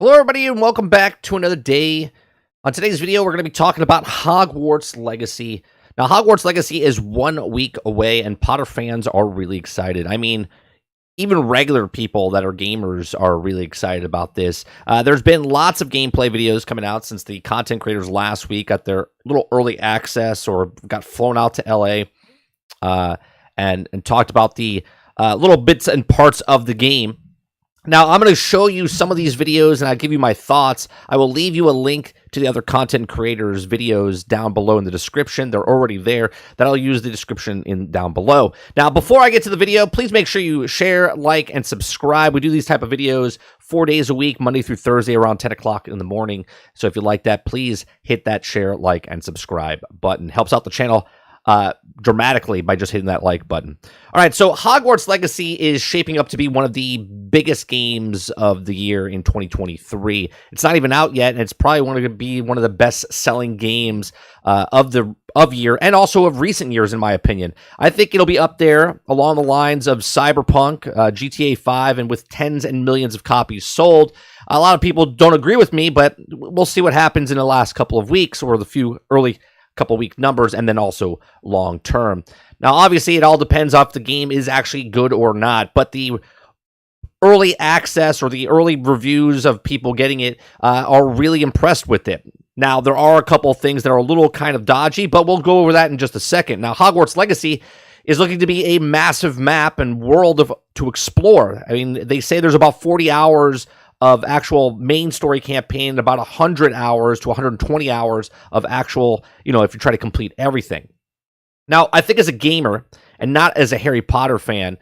Hello everybody and welcome back to another day. On today's video, we're going to be talking about Hogwarts Legacy. Now, Hogwarts Legacy is 1 week away and Potter fans are really excited. I mean, even regular people that are gamers are really excited about this. There's been lots of gameplay videos coming out since the content creators last week got their little early access or got flown out to LA and talked about the little bits and parts of the game. Now, I'm going to show you some of these videos, and I'll give you my thoughts. I will leave you a link to the other content creators' videos down below in the description. They're already there. Then I'll use the description down below. Now, before I get to the video, please make sure you share, like, and subscribe. We do these type of videos 4 days a week, Monday through Thursday, around 10 o'clock in the morning. So if you like that, please hit that share, like, and subscribe button. Helps out the channel dramatically by just hitting that like button. All right, so Hogwarts Legacy is shaping up to be one of the biggest games of the year in 2023. It's not even out yet, and it's probably going to be one of the best-selling games of year and also of recent years, in my opinion. I think it'll be up there along the lines of Cyberpunk, GTA 5, and with tens and millions of copies sold. A lot of people don't agree with me, but we'll see what happens in the last couple of weeks or the few early couple week numbers, and then also long term. Now, obviously, it all depends if the game is actually good or not, but the early access or the early reviews of people getting it are really impressed with it. Now, there are a couple of things that are a little kind of dodgy, but we'll go over that in just a second. Now, Hogwarts Legacy is looking to be a massive map and world to explore. I mean, they say there's about 40 hours of actual main story campaign, about 100 hours to 120 hours of actual, if you try to complete everything. Now, I think as a gamer and not as a Harry Potter fan,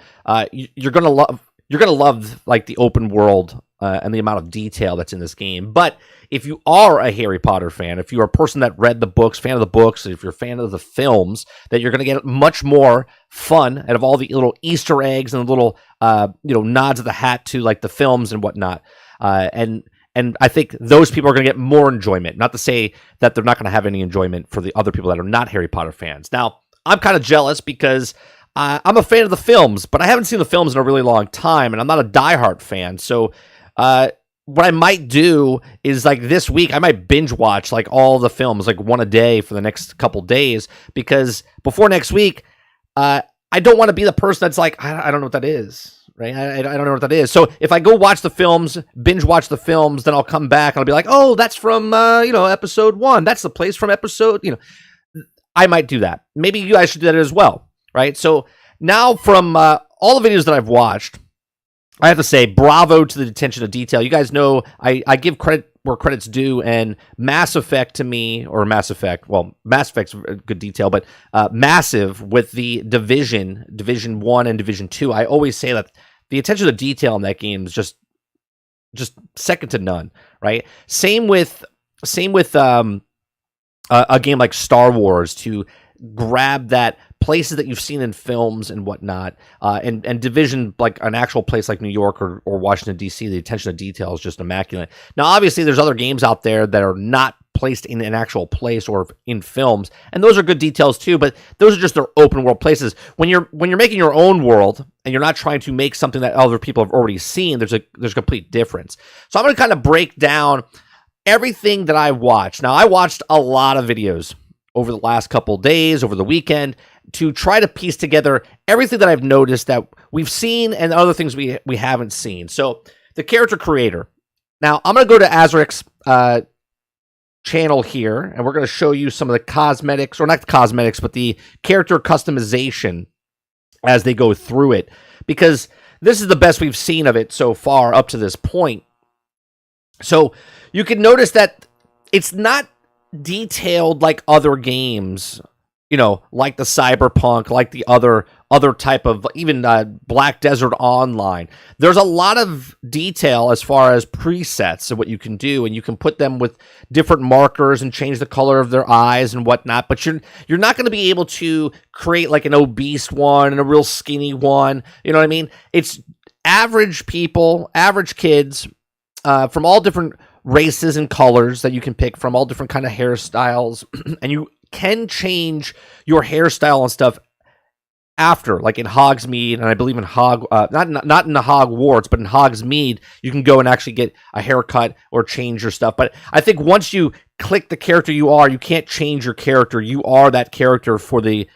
you're gonna love like the open world and the amount of detail that's in this game. But if you are a Harry Potter fan, if you're a person that read the books, fan of the books, if you're a fan of the films, that you're gonna get much more fun out of all the little Easter eggs and little nods of the hat to like the films and whatnot. And I think those people are going to get more enjoyment. Not to say that they're not going to have any enjoyment for the other people that are not Harry Potter fans. Now, I'm kind of jealous because I'm a fan of the films, but I haven't seen the films in a really long time, and I'm not a diehard fan. So what I might do is, like, this week, I might binge watch, like, all the films, like, one a day for the next couple days, because before next week, I don't want to be the person that's like, I don't know what that is. Right? I don't know what that is. So if I go watch the films, binge watch the films, then I'll come back and I'll be like, oh, that's from, episode 1. That's the place from episode, I might do that. Maybe you guys should do that as well, right? So now from all the videos that I've watched, I have to say bravo to the attention to detail. You guys know I give credit where credit's due, and Mass Effect to me, or Mass Effect's good detail, but Massive with the Division 1 and Division 2, I always say that the attention to detail in that game is just second to none, right? Same with a game like Star Wars, to grab that places that you've seen in films and whatnot, and Division, like an actual place like New York or Washington, D.C., the attention to detail is just immaculate. Now, obviously, there's other games out there that are not placed in an actual place or in films, and those are good details too, but those are just their open world places. When you're making your own world and you're not trying to make something that other people have already seen, there's a complete difference. So I'm going to kind of break down everything that I watched. Now, I watched a lot of videos over the last couple days, over the weekend, to try to piece together everything that I've noticed that we've seen and other things we haven't seen. So the character creator. Now, I'm going to go to Azric's channel here, and we're going to show you some of the cosmetics, or not the cosmetics, but the character customization as they go through it, because this is the best we've seen of it so far up to this point. So you can notice that it's not detailed like other games, like the Cyberpunk, like the other type of, even Black Desert Online. There's a lot of detail as far as presets and what you can do, and you can put them with different markers and change the color of their eyes and whatnot, but you're not going to be able to create like an obese one and a real skinny one. You know what I mean? It's average people, average kids, from all different races and colors that you can pick from, all different kind of hairstyles, and you can change your hairstyle and stuff after, like in Hogsmeade, and I believe in not in the Hogwarts, but in Hogsmeade, you can go and actually get a haircut or change your stuff. But I think once you click the character you are, you can't change your character. You are that character for the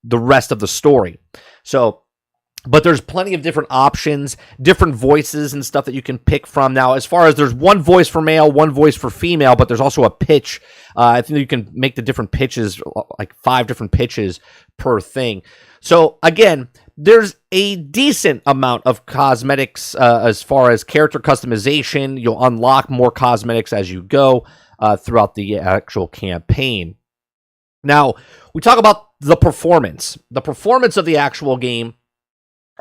rest of the story. So, but there's plenty of different options, different voices and stuff that you can pick from. Now, as far as there's one voice for male, one voice for female, but there's also a pitch. I think you can make the different pitches, like 5 different pitches per thing. So again, there's a decent amount of cosmetics as far as character customization. You'll unlock more cosmetics as you go throughout the actual campaign. Now, we talk about the performance of the actual game.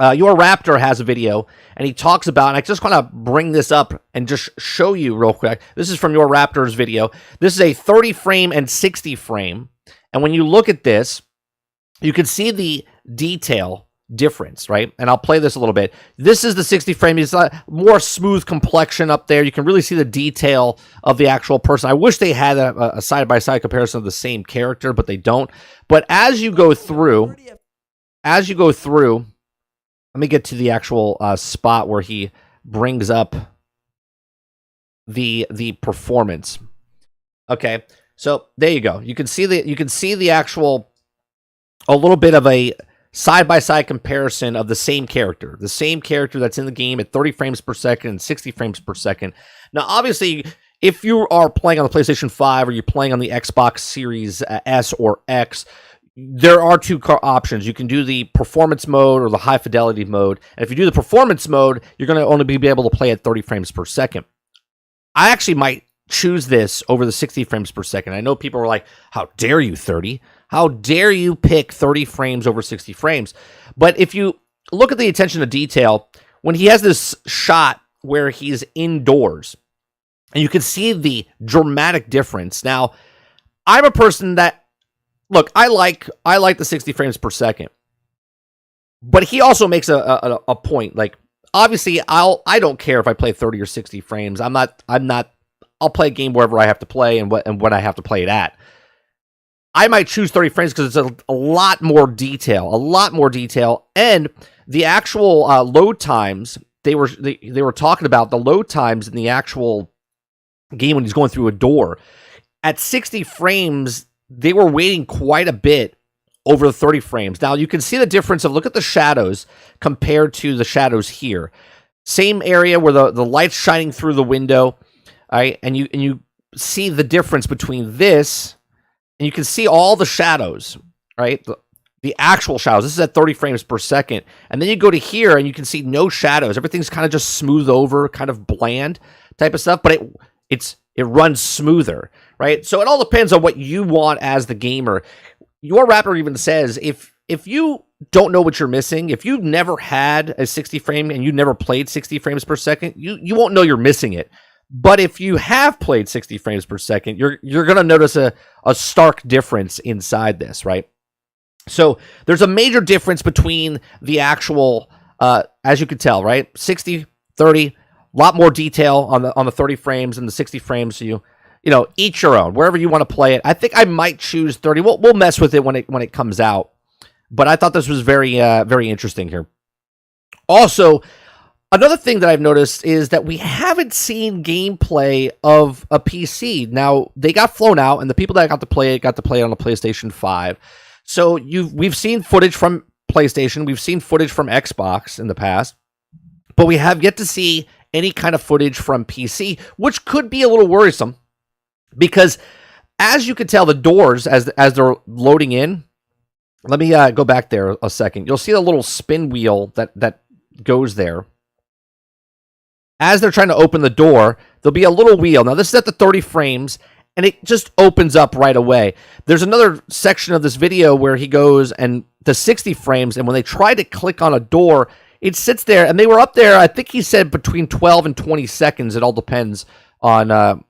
Your Raptor has a video, and he talks about, and I just want to bring this up and just show you real quick. This is from Your Raptor's video. This is a 30 frame and 60 frame, and when you look at this, you can see the detail difference, right? And I'll play this a little bit. This is the 60 frame. It's a more smooth complexion up there. You can really see the detail of the actual person. I wish they had a side-by-side comparison of the same character, but they don't. But as you go through, let me get to the actual spot where he brings up the performance. Okay, so there you go. You can see the actual, a little bit of a side-by-side comparison of the same character that's in the game at 30 frames per second and 60 frames per second. Now, obviously, if you are playing on the PlayStation 5 or you're playing on the Xbox Series S or X, there are 2 options. You can do the performance mode or the high fidelity mode. And if you do the performance mode, you're going to only be able to play at 30 frames per second. I actually might choose this over the 60 frames per second. I know people were like, how dare you, 30? How dare you pick 30 frames over 60 frames? But if you look at the attention to detail, when he has this shot where he's indoors, and you can see the dramatic difference. Now, I'm a person that, look, I like the 60 frames per second, but he also makes a point. Like, obviously, I don't care if I play 30 or 60 frames. I'll play a game wherever I have to play and when I have to play it at. I might choose 30 frames because it's a lot more detail, and the actual load times. They were talking about the load times in the actual game when he's going through a door. At 60 frames, they were waiting quite a bit over the 30 frames. Now, you can see the difference of, look at the shadows compared to the shadows here. Same area where the light's shining through the window, all right? And you see the difference between this, and you can see all the shadows, right? The actual shadows. This is at 30 frames per second. And then you go to here, and you can see no shadows. Everything's kind of just smooth over, kind of bland type of stuff, but it runs smoother, right? So it all depends on what you want as the gamer. Your Rapper even says, if you don't know what you're missing, if you've never had a 60 frame and you never played 60 frames per second, you won't know you're missing it. But if you have played 60 frames per second, you're going to notice a stark difference inside this, right? So there's a major difference between the actual, as you can tell, right? 60, 30, a lot more detail on the 30 frames and the 60 frames. So you know, each your own, wherever you want to play it. I think I might choose 30. We'll mess with it when it comes out. But I thought this was very interesting here. Also, another thing that I've noticed is that we haven't seen gameplay of a PC. Now, they got flown out, and the people that got to play it on the PlayStation 5. So we've seen footage from PlayStation, we've seen footage from Xbox in the past, but we have yet to see any kind of footage from PC, which could be a little worrisome. Because as you can tell, the doors, as they're loading in, let me go back there a second. You'll see a little spin wheel that goes there. As they're trying to open the door, there'll be a little wheel. Now, this is at the 30 frames, and it just opens up right away. There's another section of this video where he goes and the 60 frames, and when they try to click on a door, it sits there, and they were up there, I think he said between 12 and 20 seconds. It all depends on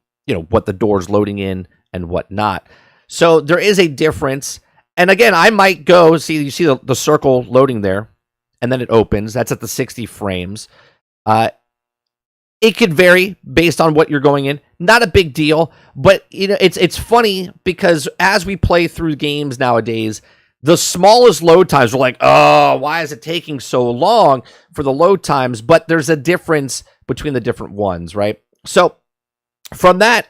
what the door's loading in and whatnot. So there is a difference. And again, I might go, you see the circle loading there, and then it opens. That's at the 60 frames. It could vary based on what you're going in. Not a big deal, but it's funny because as we play through games nowadays, the smallest load times. We're like, oh, why is it taking so long for the load times? But there's a difference between the different ones, right? So from that,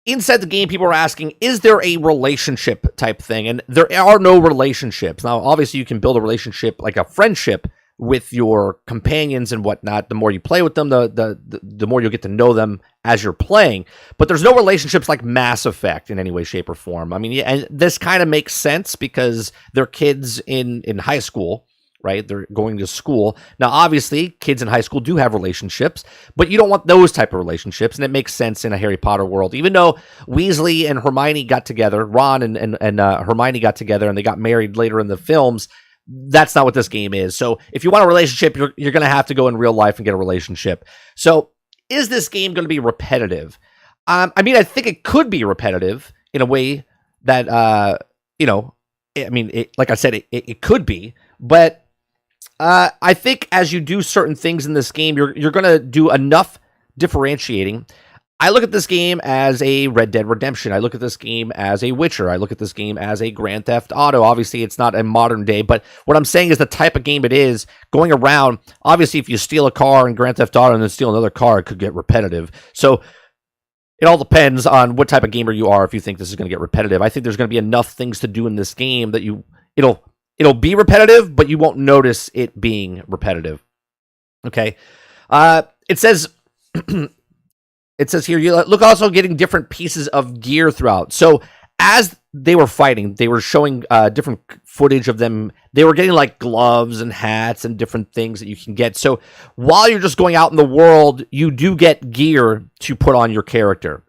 inside the game, people are asking, is there a relationship type thing? And there are no relationships. Now, obviously, you can build a relationship, like a friendship, with your companions and whatnot. The more you play with them, the more you'll get to know them as you're playing. But there's no relationships like Mass Effect in any way, shape, or form. I mean, yeah, and this kind of makes sense because they're kids in high school, right? They're going to school. Now, obviously, kids in high school do have relationships, but you don't want those type of relationships, and it makes sense in a Harry Potter world. Even though Weasley and Hermione got together, Ron and Hermione got together, and they got married later in the films, that's not what this game is. So if you want a relationship, you're going to have to go in real life and get a relationship. So is this game going to be repetitive? I mean, I think it could be repetitive in a way that, like I said, it could be, but I think as you do certain things in this game, you're going to do enough differentiating. I look at this game as a Red Dead Redemption. I look at this game as a Witcher. I look at this game as a Grand Theft Auto. Obviously, it's not a modern day, but what I'm saying is the type of game it is, going around, obviously, if you steal a car in Grand Theft Auto and then steal another car, it could get repetitive. So it all depends on what type of gamer you are if you think this is going to get repetitive. I think there's going to be enough things to do in this game that it'll be repetitive, but you won't notice it being repetitive. Okay. It says... It says here, you look also getting different pieces of gear throughout. So as they were fighting, they were showing different footage of them. They were getting like gloves and hats and different things that you can get. So while you're just going out in the world, you do get gear to put on your character.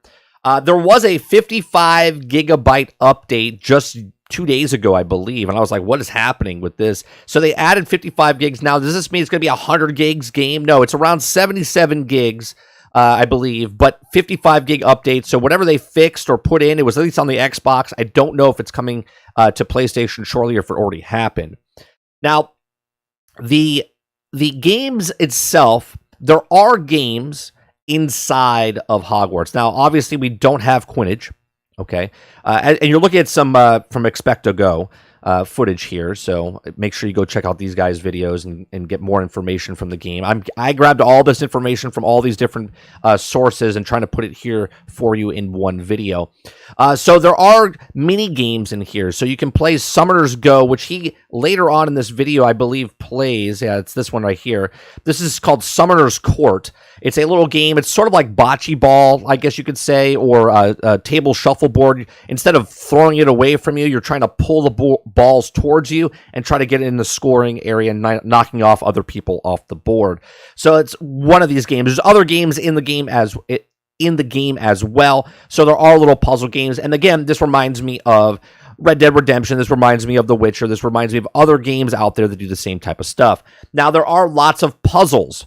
There was a 55 gigabyte update just 2 days ago, I believe. And I was like, what is happening with this? So they added 55 gigs. Now, does this mean it's going to be a 100 gigs game? No, it's around 77 gigs. I believe, but 55 gig updates. So whatever they fixed or put in, it was at least on the Xbox. I don't know if it's coming to PlayStation shortly or if it already happened. Now, the games itself, there are games inside of Hogwarts. Now, obviously, we don't have Quidditch, okay? And you're looking at some from Expecto Go footage here, so make sure you go check out these guys' videos and get more information from the game. I grabbed all this information from all these different sources and trying to put it here for you in one video. So there are mini games in here, so you can play Summoner's Go, which he later on in this video, I believe, plays. Yeah, it's this one right here. This is called Summoner's Court. It's a little game. It's sort of like bocce ball, I guess you could say, or a table shuffleboard. Instead of throwing it away from you, you're trying to pull the balls towards you and try to get in the scoring area and knocking off other people off the board. So it's one of these games. There's other games in the game as well. So there are little puzzle games. And again, this reminds me of Red Dead Redemption. This reminds me of The Witcher. This reminds me of other games out there that do the same type of stuff. Now, there are lots of puzzles.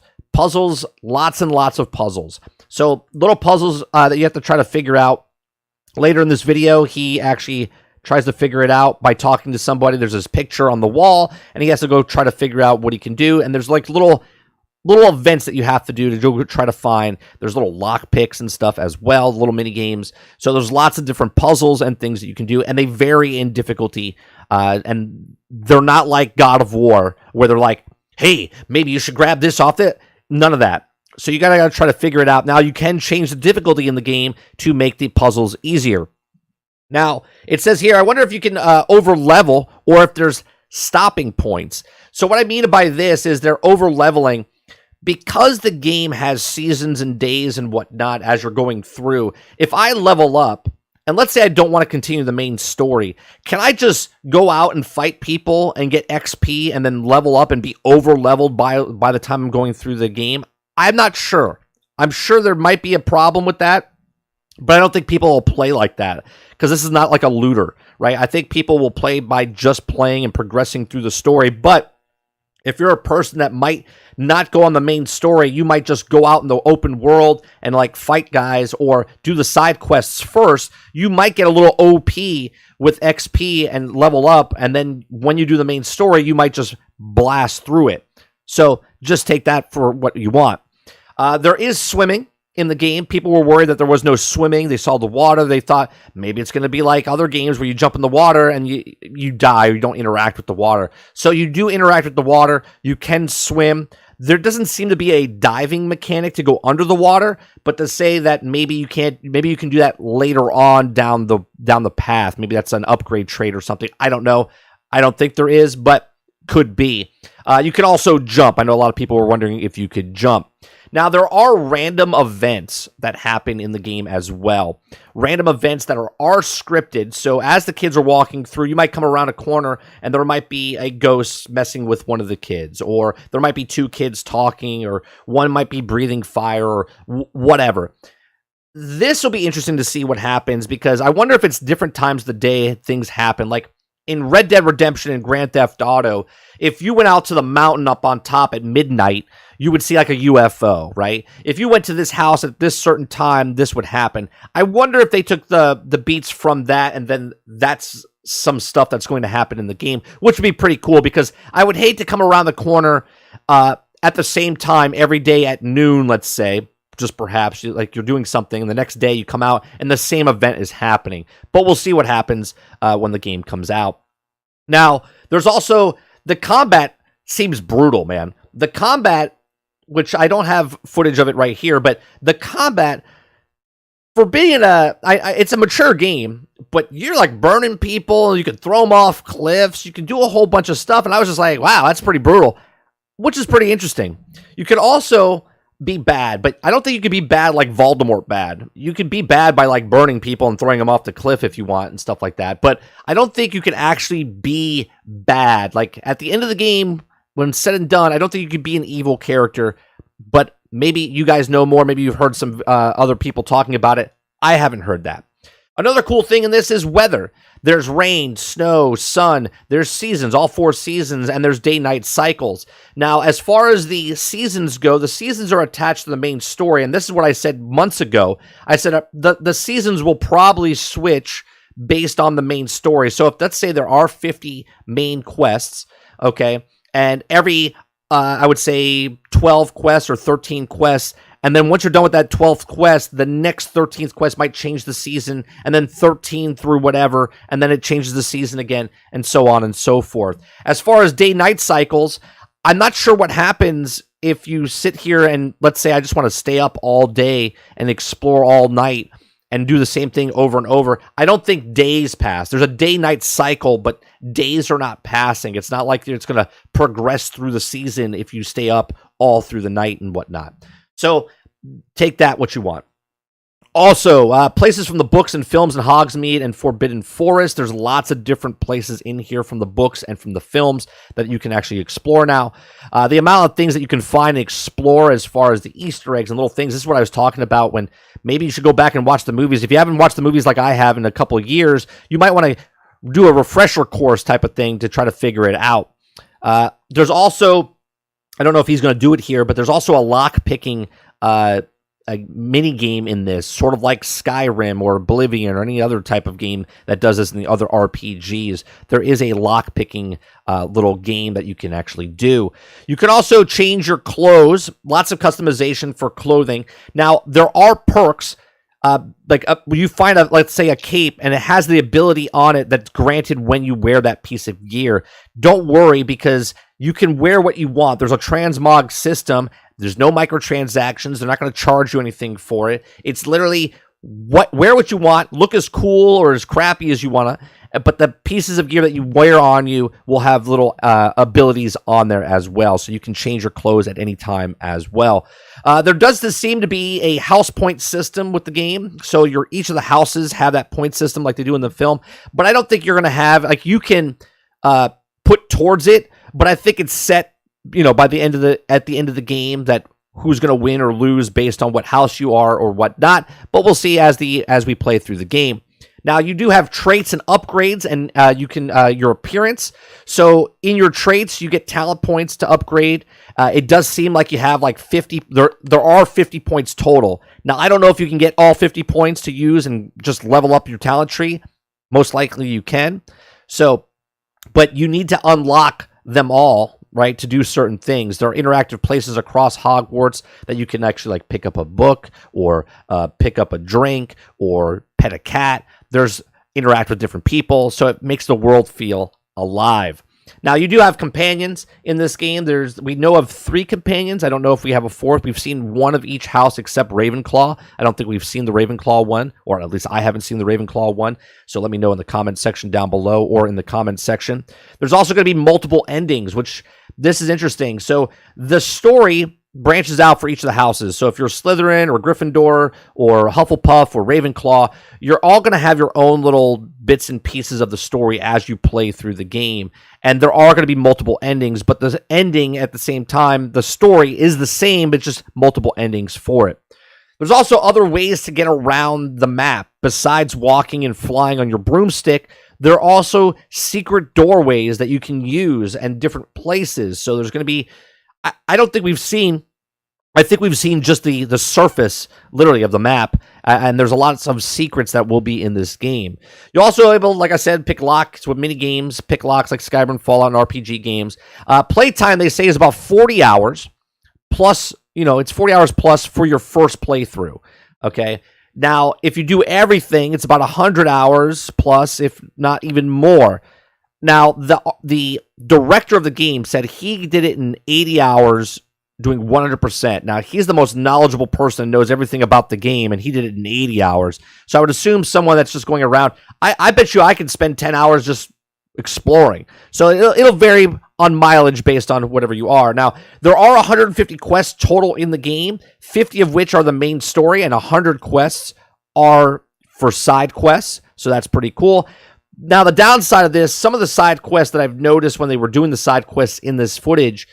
Lots and lots of puzzles. So little puzzles that you have to try to figure out. Later in this video, he actually tries to figure it out by talking to somebody. There's this picture on the wall, and he has to go try to figure out what he can do. And there's like little events that you have to do to go try to find. There's little lock picks and stuff as well, little mini games. So there's lots of different puzzles and things that you can do, and they vary in difficulty. And they're not like God of War, where they're like, hey, maybe you should grab this off it. None of that. So you gotta try to figure it out. Now, you can change the difficulty in the game to make the puzzles easier. Now, it says here, I wonder if you can over-level or if there's stopping points. So what I mean by this is they're over-leveling because the game has seasons and days and whatnot as you're going through. If I level up, and let's say I don't want to continue the main story, can I just go out and fight people and get XP and then level up and be over-leveled by the time I'm going through the game? I'm not sure. I'm sure there might be a problem with that, but I don't think people will play like that because this is not like a looter, right? I think people will play by just playing and progressing through the story, but if you're a person that might not go on the main story, you might just go out in the open world and like fight guys or do the side quests first. You might get a little OP with XP and level up, and then when you do the main story, you might just blast through it. So just take that for what you want. There is swimming. in the game. People were worried that there was no swimming. They saw the water. They thought maybe it's going to be like other games where you jump in the water and you die or you don't interact with the water. So you do interact with the water. You can swim. There doesn't seem to be a diving mechanic to go under the water, but to say that maybe you can do that later on down the path. Maybe that's an upgrade trait or something. I don't know. I don't think there is, but could be. You can also jump. I know a lot of people were wondering if you could jump. Now, there are random events that happen in the game as well. Random events that are scripted. So as the kids are walking through, you might come around a corner and there might be a ghost messing with one of the kids. Or there might be two kids talking, or one might be breathing fire, or whatever. This will be interesting to see what happens, because I wonder if it's different times of the day things happen. Like in Red Dead Redemption and Grand Theft Auto, if you went out to the mountain up on top at midnight, you would see like a UFO, right? If you went to this house at this certain time, this would happen. I wonder if they took the beats from that, and then that's some stuff that's going to happen in the game, which would be pretty cool, because I would hate to come around the corner at the same time every day at noon, let's say, just perhaps, like you're doing something, and the next day you come out and the same event is happening. But we'll see what happens when the game comes out. Now, there's also the combat seems brutal, man. The combat, which I don't have footage of it right here, but the combat, for being it's a mature game, but you're like burning people, you can throw them off cliffs, you can do a whole bunch of stuff, and I was just like, wow, that's pretty brutal, which is pretty interesting. You could also be bad, but I don't think you could be bad like Voldemort bad. You could be bad by like burning people and throwing them off the cliff if you want and stuff like that, but I don't think you could actually be bad. Like at the end of the game, when said and done, I don't think you could be an evil character, but maybe you guys know more. Maybe you've heard some other people talking about it. I haven't heard that. Another cool thing in this is weather. There's rain, snow, sun, there's seasons, all 4 seasons, and there's day-night cycles. Now, as far as the seasons go, the seasons are attached to the main story, and this is what I said months ago. I said the seasons will probably switch based on the main story. So if, let's say, there are 50 main quests, okay, and every, I would say 12 quests or 13 quests, and then once you're done with that 12th quest, the next 13th quest might change the season, and then 13 through whatever, and then it changes the season again, and so on and so forth. As far as day-night cycles, I'm not sure what happens if you sit here and, let's say I just want to stay up all day and explore all night and do the same thing over and over. I don't think days pass. There's a day-night cycle, but days are not passing. It's not like it's going to progress through the season if you stay up all through the night and whatnot. So take that what you want. Also, places from the books and films in Hogsmeade and Forbidden Forest. There's lots of different places in here from the books and from the films that you can actually explore now. The amount of things that you can find and explore as far as the Easter eggs and little things. This is what I was talking about when maybe you should go back and watch the movies. If you haven't watched the movies like I have in a couple of years, you might want to do a refresher course type of thing to try to figure it out. There's also, I don't know if he's going to do it here, but there's also a lock-picking a mini game in this, sort of like Skyrim or Oblivion or any other type of game that does this in the other RPGs. There is a lock-picking little game that you can actually do. You can also change your clothes. Lots of customization for clothing. Now, there are perks. You find let's say a cape, and it has the ability on it that's granted when you wear that piece of gear. Don't worry, because you can wear what you want. There's a transmog system. There's no microtransactions. They're not going to charge you anything for it. It's literally wear what you want, look as cool or as crappy as you want to, but the pieces of gear that you wear on you will have little abilities on there as well, so you can change your clothes at any time as well. There does seem to be a house point system with the game, so each of the houses have that point system like they do in the film, but I don't think you're going to have, like, you can put towards it, but I think it's set, by the end of the game, that who's going to win or lose based on what house you are or whatnot. But we'll see as we play through the game. Now, you do have traits and upgrades, and you can your appearance. So in your traits, you get talent points to upgrade. It does seem like you have like 50. There are 50 points total. Now, I don't know if you can get all 50 points to use and just level up your talent tree. Most likely you can. So, but you need to unlock them all right, to do certain things. There are interactive places across Hogwarts that you can actually like pick up a book or pick up a drink or pet a cat. There's interact with different people, so it makes the world feel alive. Now, you do have companions in this game. We know of 3 companions. I don't know if we have a 4th. We've seen one of each house except Ravenclaw. I don't think we've seen the Ravenclaw one, or at least I haven't seen the Ravenclaw one. So let me know in the comment section down below or in the comment section. There's also going to be multiple endings, which this is interesting. So the story branches out for each of the houses. So if you're Slytherin or Gryffindor or Hufflepuff or Ravenclaw, you're all going to have your own little bits and pieces of the story as you play through the game. And there are going to be multiple endings, but the ending at the same time, the story is the same, but just multiple endings for it. There's also other ways to get around the map. Besides walking and flying on your broomstick, there are also secret doorways that you can use and different places. So there's going to be, I don't think we've seen, I think we've seen just the surface, literally, of the map, and there's a lot of secrets that will be in this game. You're also able, like I said, pick locks with mini games, pick locks like Skyrim, Fallout, and RPG games. Playtime, they say, is about 40 hours, plus, it's 40 hours plus for your first playthrough, okay? Now, if you do everything, it's about 100 hours plus, if not even more. Now, the director of the game said he did it in 80 hours, doing 100%. Now, he's the most knowledgeable person and knows everything about the game, and he did it in 80 hours. So I would assume someone that's just going around, I bet you I could spend 10 hours just exploring. So it'll vary on mileage based on whatever you are. Now, there are 150 quests total in the game, 50 of which are the main story, and 100 quests are for side quests. So that's pretty cool. Now, the downside of this, some of the side quests that I've noticed when they were doing the side quests in this footage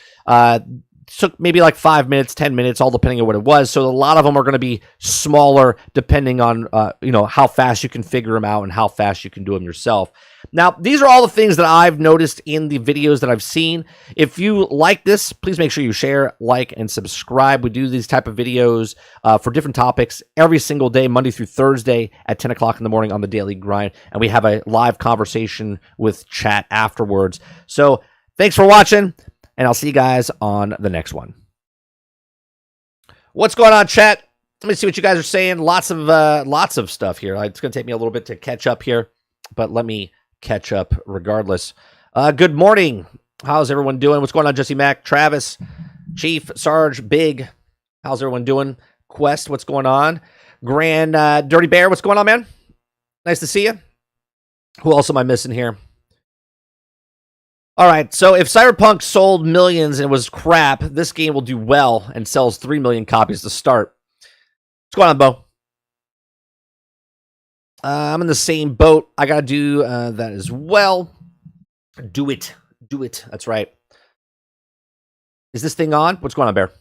took maybe like 5 minutes, 10 minutes, all depending on what it was. So a lot of them are going to be smaller depending on, how fast you can figure them out and how fast you can do them yourself. Now, these are all the things that I've noticed in the videos that I've seen. If you like this, please make sure you share, like, and subscribe. We do these type of videos for different topics every single day, Monday through Thursday at 10 o'clock in the morning on the Daily Grind. And we have a live conversation with chat afterwards. So thanks for watching, and I'll see you guys on the next one. What's going on, chat? Let me see what you guys are saying. Lots of stuff here. It's going to take me a little bit to catch up here, but let me catch up regardless. Good morning. How's everyone doing? What's going on, Jesse Mack, Travis, Chief, Sarge, Big? How's everyone doing? Quest, what's going on? Grand Dirty Bear, what's going on, man? Nice to see you. Who else am I missing here? All right, so if Cyberpunk sold millions and it was crap, this game will do well and sells 3 million copies to start. What's going on, Bo? I'm in the same boat. I got to do that as well. Do it. Do it. That's right. Is this thing on? What's going on, Bear?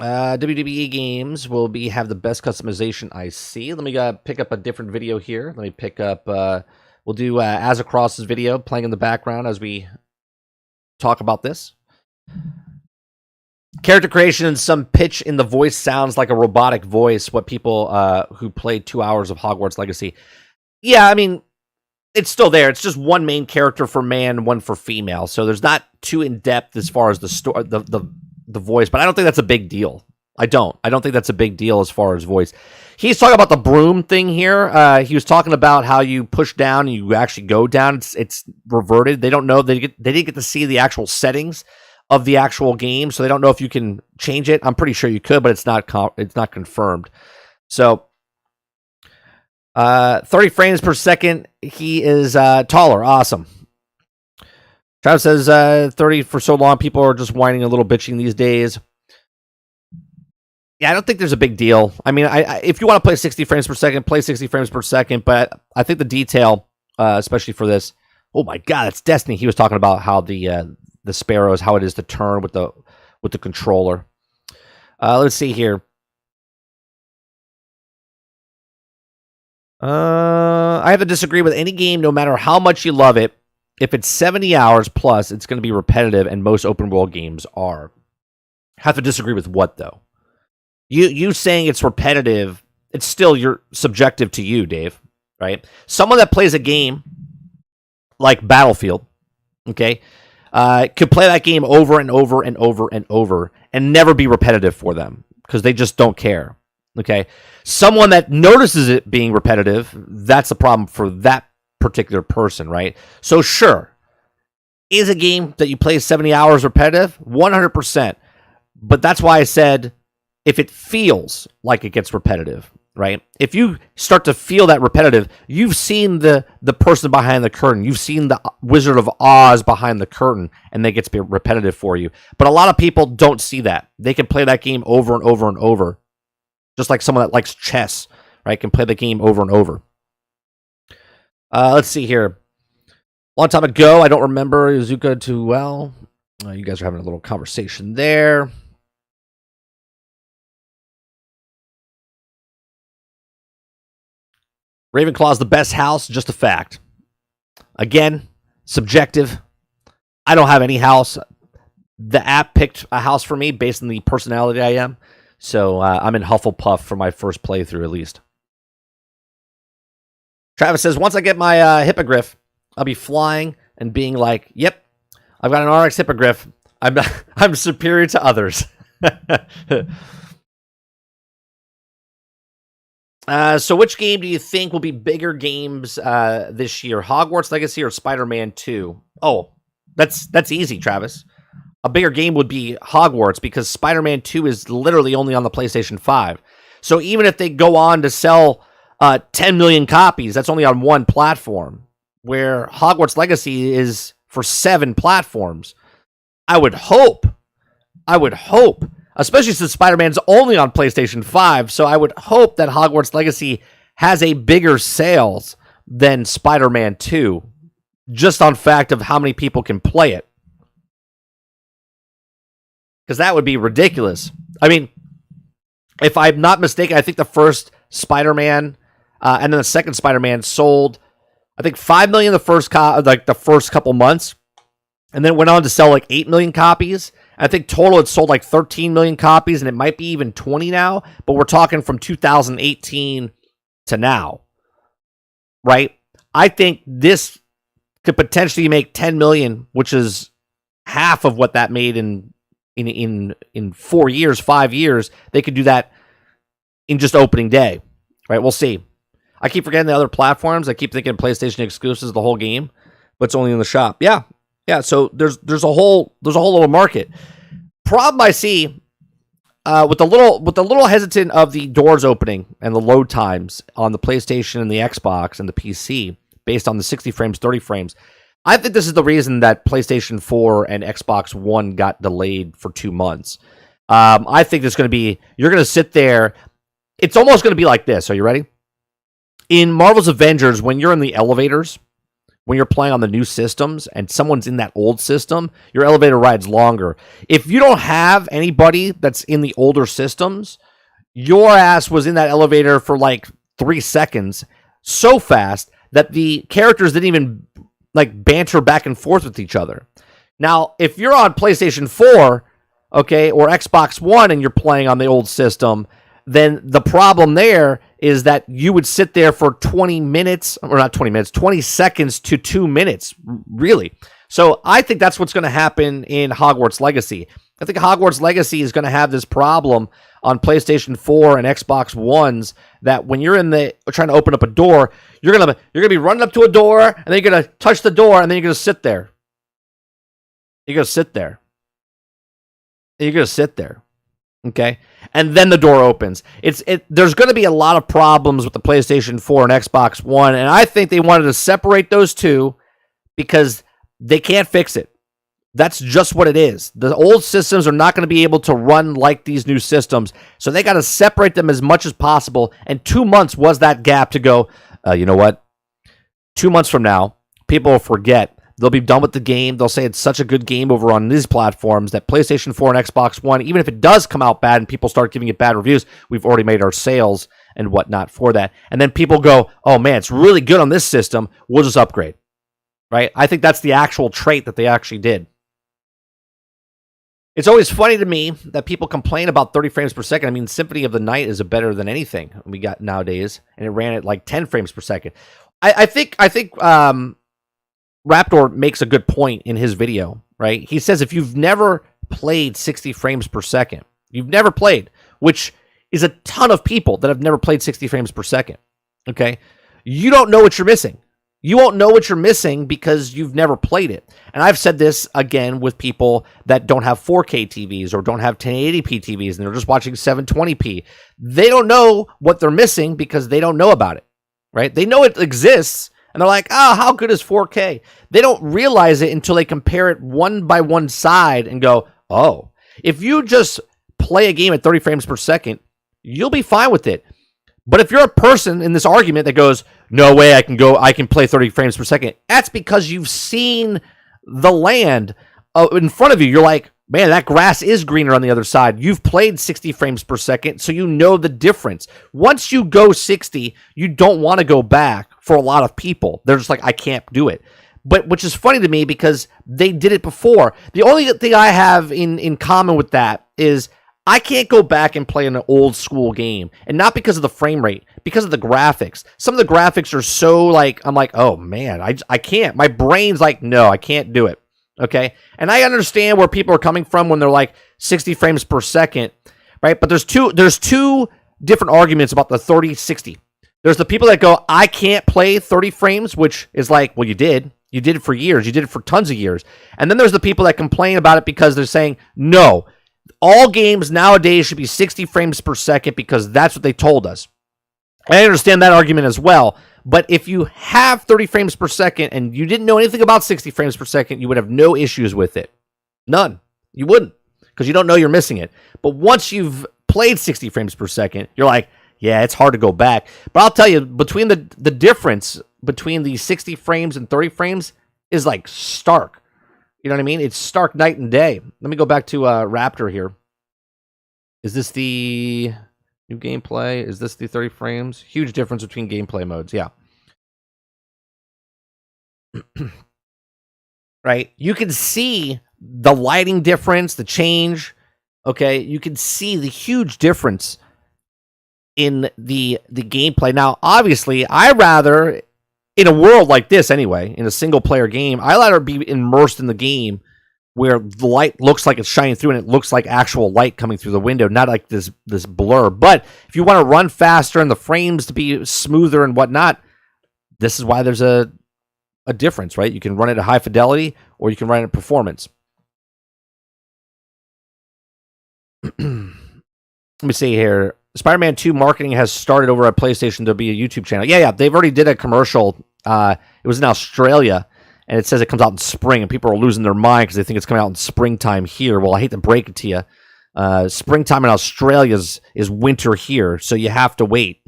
WWE games will have the best customization I see. Let me pick up a different video here. Let me pick up... we'll do Azzacross's video playing in the background as we talk about this. Character creation and some pitch in the voice sounds like a robotic voice, what people who played 2 hours of Hogwarts Legacy. Yeah, I mean, it's still there. It's just one main character for man, one for female. So there's not too in-depth as far as the voice, but I don't think that's a big deal. I don't think that's a big deal as far as voice. He's talking about the broom thing here. He was talking about how you push down and you actually go down. It's reverted. They don't know. They didn't get to see the actual settings of the actual game, so they don't know if you can change it. I'm pretty sure you could, but it's not confirmed. So 30 frames per second. He is taller. Awesome. Travis says 30 for so long. People are just whining a little bitching these days. Yeah, I don't think there's a big deal. I mean, if you want to play 60 frames per second, play 60 frames per second. But I think the detail, especially for this, oh my God, it's Destiny. He was talking about how the sparrows, how it is to turn with the controller. Let's see here. I have to disagree with any game, no matter how much you love it. If it's 70 hours plus, it's going to be repetitive, and most open world games are. Have to disagree with what though? You saying it's repetitive, it's still subjective to you, Dave, right? Someone that plays a game like Battlefield, okay, could play that game over and over and over and over and never be repetitive for them because they just don't care. Okay. Someone that notices it being repetitive, that's a problem for that particular person, right? So sure, is a game that you play 70 hours repetitive? 100%. But that's why I said if it feels like it gets repetitive, right? If you start to feel that repetitive, you've seen the person behind the curtain. You've seen the Wizard of Oz behind the curtain, and they get to be repetitive for you. But a lot of people don't see that. They can play that game over and over and over. Just like someone that likes chess, right, can play the game over and over. Let's see here. A long time ago, I don't remember Izuka too well. You guys are having a little conversation there. Ravenclaw's the best house, just a fact. Again, subjective. I don't have any house. The app picked a house for me based on the personality I am. So I'm in Hufflepuff for my first playthrough, at least. Travis says, once I get my hippogriff, I'll be flying and being like, yep, I've got an RX hippogriff. I'm superior to others. So which game do you think will be bigger games this year? Hogwarts Legacy or Spider-Man 2? Oh, that's easy, Travis. A bigger game would be Hogwarts because Spider-Man 2 is literally only on the PlayStation 5. So even if they go on to sell 10 million copies, that's only on one platform, where Hogwarts Legacy is for 7 platforms. I would hope, especially since Spider-Man's only on PlayStation 5, so I would hope that Hogwarts Legacy has a bigger sales than Spider-Man 2, just on fact of how many people can play it. Because that would be ridiculous. I mean, if I'm not mistaken, I think the first Spider-Man and then the second Spider-Man sold, I think 5 million the first couple months, and then went on to sell like 8 million copies. I think total it sold like 13 million copies, and it might be even 20 now, but we're talking from 2018 to now, right? I think this could potentially make 10 million, which is half of what that made in 4 years, 5 years. They could do that in just opening day, right? We'll see. I keep forgetting the other platforms. I keep thinking PlayStation exclusives the whole game, but it's only in the shop. Yeah. So there's a whole little market. Problem I see with the little hesitant of the doors opening and the load times on the PlayStation and the Xbox and the PC based on the 60 frames, 30 frames. I think this is the reason that PlayStation 4 and Xbox One got delayed for 2 months. I think there's going to be, you're going to sit there. It's almost going to be like this. Are you ready? In Marvel's Avengers, when you're in the elevators, when you're playing on the new systems and someone's in that old system, your elevator ride's longer. If you don't have anybody that's in the older systems, your ass was in that elevator for like 3 seconds so fast that the characters didn't even like banter back and forth with each other. Now, if you're on PlayStation 4, okay, or Xbox One and you're playing on the old system, then the problem there is that you would sit there for 20 minutes, or not 20 minutes, 20 seconds to 2 minutes, really. So I think that's what's going to happen in Hogwarts Legacy. I think Hogwarts Legacy is going to have this problem on PlayStation 4 and Xbox Ones that when you're trying to open up a door, you're going to be running up to a door, and then you're going to touch the door, and then you're going to sit there. You're going to sit there. And you're going to sit there. Okay? And then the door opens. There's going to be a lot of problems with the PlayStation 4 and Xbox One, and I think they wanted to separate those two because they can't fix it. That's just what it is. The old systems are not going to be able to run like these new systems, so they got to separate them as much as possible, and 2 months was that gap to go, you know what? 2 months from now, people will forget. They'll be done with the game. They'll say it's such a good game over on these platforms that PlayStation 4 and Xbox One, even if it does come out bad and people start giving it bad reviews, we've already made our sales and whatnot for that. And then people go, oh man, it's really good on this system. We'll just upgrade. Right? I think that's the actual trait that they actually did. It's always funny to me that people complain about 30 frames per second. I mean, Symphony of the Night is better than anything we got nowadays, and it ran at like 10 frames per second. I think Raptor makes a good point in his video, right? He says if you've never played 60 frames per second, you've never played, which is a ton of people that have never played 60 frames per second, okay? You don't know what you're missing. You won't know what you're missing because you've never played it. And I've said this again with people that don't have 4K TVs or don't have 1080p TVs and they're just watching 720p. They don't know what they're missing because they don't know about it, right? They know it exists and they're like, oh, how good is 4K? They don't realize it until they compare it one by one side and go, oh, if you just play a game at 30 frames per second, you'll be fine with it. But if you're a person in this argument that goes, no way I can play 30 frames per second, that's because you've seen the land in front of you. You're like, man, that grass is greener on the other side. You've played 60 frames per second, so you know the difference. Once you go 60, you don't want to go back for a lot of people. They're just like, I can't do it. But which is funny to me because they did it before. The only thing I have in common with that is I can't go back and play an old school game. And not because of the frame rate, because of the graphics. Some of the graphics are so like, I'm like, oh man, I can't. My brain's like, no, I can't do it. Okay. And I understand where people are coming from when they're like 60 frames per second, right? But there's two different arguments about the 30-60. There's the people that go, I can't play 30 frames, which is like, well, you did. You did it for years. You did it for tons of years. And then there's the people that complain about it because they're saying, no, all games nowadays should be 60 frames per second because that's what they told us. I understand that argument as well. But if you have 30 frames per second and you didn't know anything about 60 frames per second, you would have no issues with it. None. You wouldn't because you don't know you're missing it. But once you've played 60 frames per second, you're like, yeah, it's hard to go back. But I'll tell you, between the difference between the 60 frames and 30 frames is like stark. You know what I mean? It's stark night and day. Let me go back to Raptor here. Is this the new gameplay? Is this the 30 frames? Huge difference between gameplay modes. Yeah. Right? You can see the lighting difference, the change. Okay? You can see the huge difference in the gameplay. Now, obviously, I rather, in a world like this anyway, in a single-player game, I rather be immersed in the game where the light looks like it's shining through and it looks like actual light coming through the window, not like this blur. But if you want to run faster and the frames to be smoother and whatnot, this is why there's a difference, right? You can run it at high fidelity or you can run it at performance. Let me see here. Spider-Man 2 marketing has started over at PlayStation. There'll be a YouTube channel. Yeah. They've already did a commercial. It was in Australia, and it says it comes out in spring, and people are losing their mind because they think it's coming out in springtime here. Well, I hate to break it to you. Springtime in Australia is winter here, so you have to wait.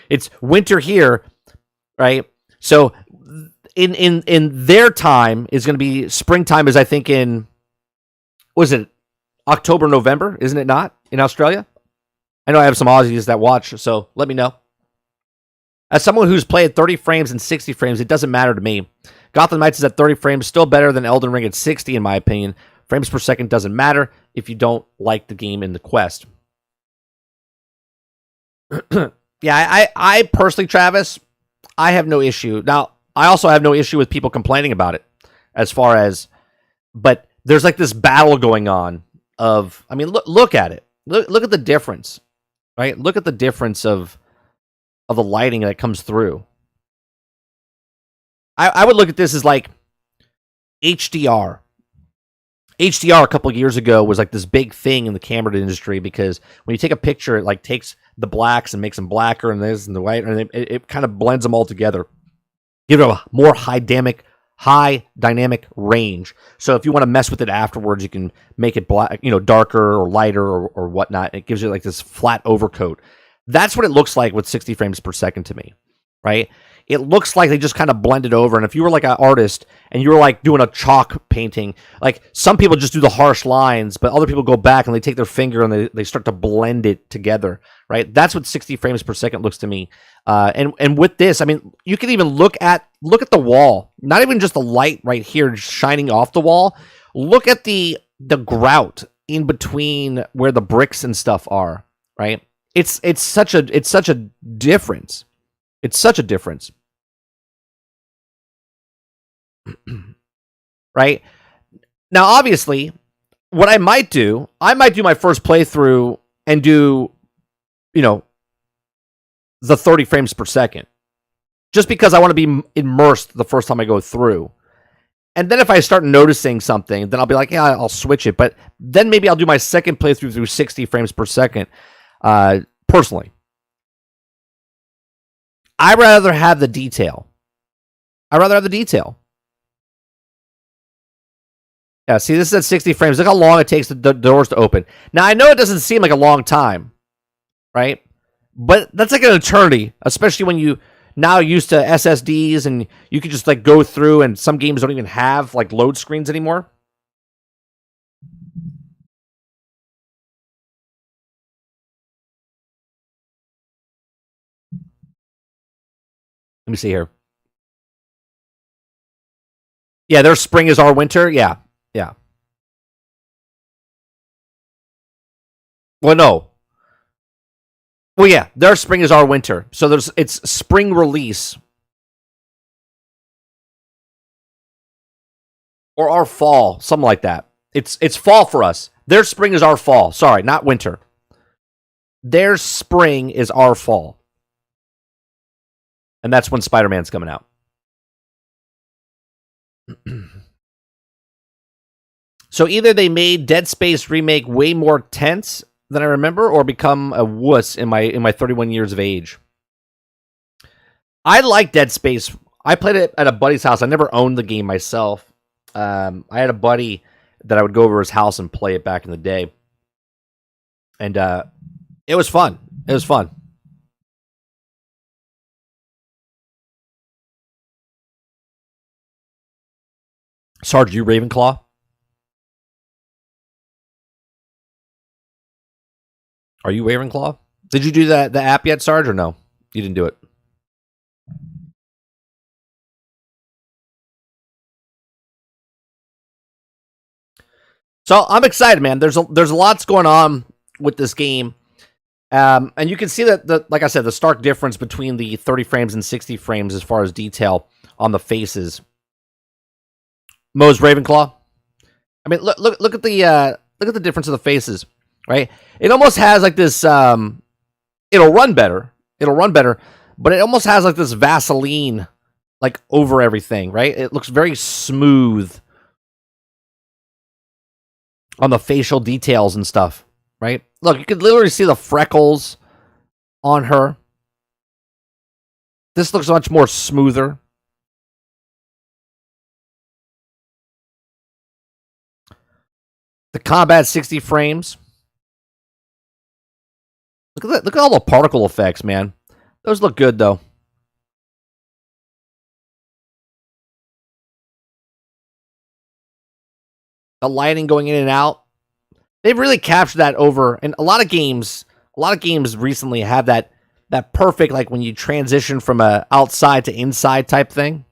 It's winter here, right? So in their time is going to be springtime. Is I think in was it October, November? Isn't it not in Australia? I know I have some Aussies that watch, so let me know. As someone who's played 30 frames and 60 frames, it doesn't matter to me. Gotham Knights is at 30 frames, still better than Elden Ring at 60, in my opinion. Frames per second doesn't matter if you don't like the game in the quest. Yeah, I personally, Travis, I have no issue. Now, I also have no issue with people complaining about it, as far as, but there's like this battle going on of, I mean, look at it. Look at the difference, right? Look at the difference of the lighting that comes through. I would look at this as like HDR. HDR a couple years ago was like this big thing in the camera industry because when you take a picture, it like takes the blacks and makes them blacker and this and the white, and it kind of blends them all together. Give it a more high dynamic range. So if you want to mess with it afterwards, you can make it black, darker or lighter or whatnot. It gives you like this flat overcoat. That's what it looks like with 60 frames per second to me, right? It looks like they just kind of blended over. And if you were like an artist and you were like doing a chalk painting, like some people just do the harsh lines, but other people go back and they take their finger and they start to blend it together, right? That's what 60 frames per second looks to me. And with this, I mean, you can even look at the wall, not even just the light right here shining off the wall. Look at the grout in between where the bricks and stuff are, right? It's such a difference. It's such a difference. Right? Now, obviously, what I might do my first playthrough and do, you know, the 30 frames per second. Just because I want to be immersed the first time I go through. And then if I start noticing something, then I'll be like, yeah, I'll switch it. But then maybe I'll do my second playthrough through 60 frames per second. Personally, I'd rather have the detail. Yeah, see, this is at 60 frames. Look how long it takes the doors to open. Now, I know it doesn't seem like a long time, right? But that's like an eternity, especially when you now used to SSDs and you can just like go through, and some games don't even have like load screens anymore. Let me see here. Yeah, their spring is our winter. Yeah. Yeah. Well, no. Well, yeah, their spring is our winter. So it's spring release or our fall, something like that. It's fall for us. Their spring is our fall. Sorry, not winter. Their spring is our fall. And that's when Spider-Man's coming out. So either they made Dead Space remake way more tense than I remember, or become a wuss in my 31 years of age. I like Dead Space. I played it at a buddy's house. I never owned the game myself. I had a buddy that I would go over his house and play it back in the day. And it was fun. It was fun. Sarge, you Ravenclaw? Are you Ravenclaw? Did you do the app yet, Sarge, or no? You didn't do it. So I'm excited, man. There's lots going on with this game. And you can see that, like I said, the stark difference between the 30 frames and 60 frames as far as detail on the faces. Mo's Ravenclaw. I mean, look at the difference of the faces, right? It almost has like this. It'll run better. But it almost has like this Vaseline, like over everything, right? It looks very smooth on the facial details and stuff, right? Look, you could literally see the freckles on her. This looks much more smoother. The combat 60 frames. Look at that. Look at all the particle effects, man. Those look good though. The lighting going in and out. They've really captured that over, and a lot of games recently have that perfect, like when you transition from a outside to inside type thing.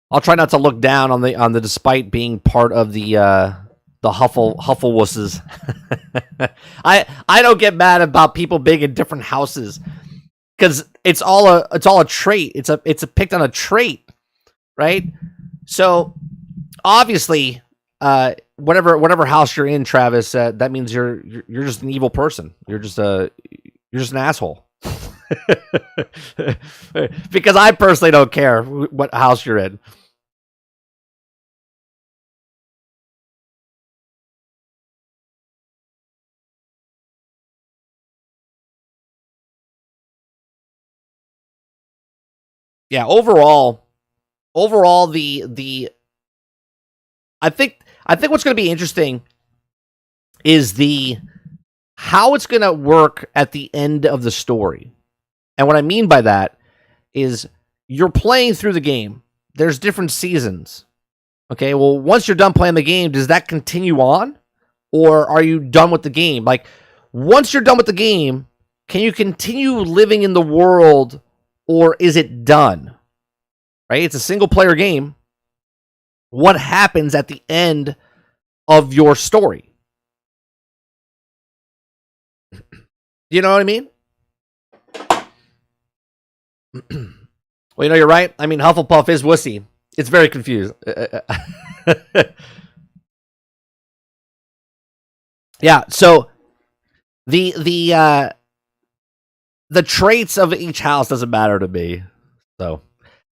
I'll try not to look down on the despite being part of the Hufflewusses. I don't get mad about people being in different houses because it's all a trait. It's a picked on a trait, right? So obviously, whatever house you're in, Travis, that means you're just an evil person. You're just an asshole. Because I personally don't care what house you're in. Yeah, overall the I think what's going to be interesting is the how it's going to work at the end of the story. And what I mean by that is you're playing through the game. There's different seasons. Okay, well, once you're done playing the game, does that continue on? Or are you done with the game? Like, once you're done with the game, can you continue living in the world, or is it done? Right? It's a single player game. What happens at the end of your story? You know what I mean? Well, you know, you're right. I mean, Hufflepuff is wussy. It's very confused. Yeah, so the traits of each house doesn't matter to me. So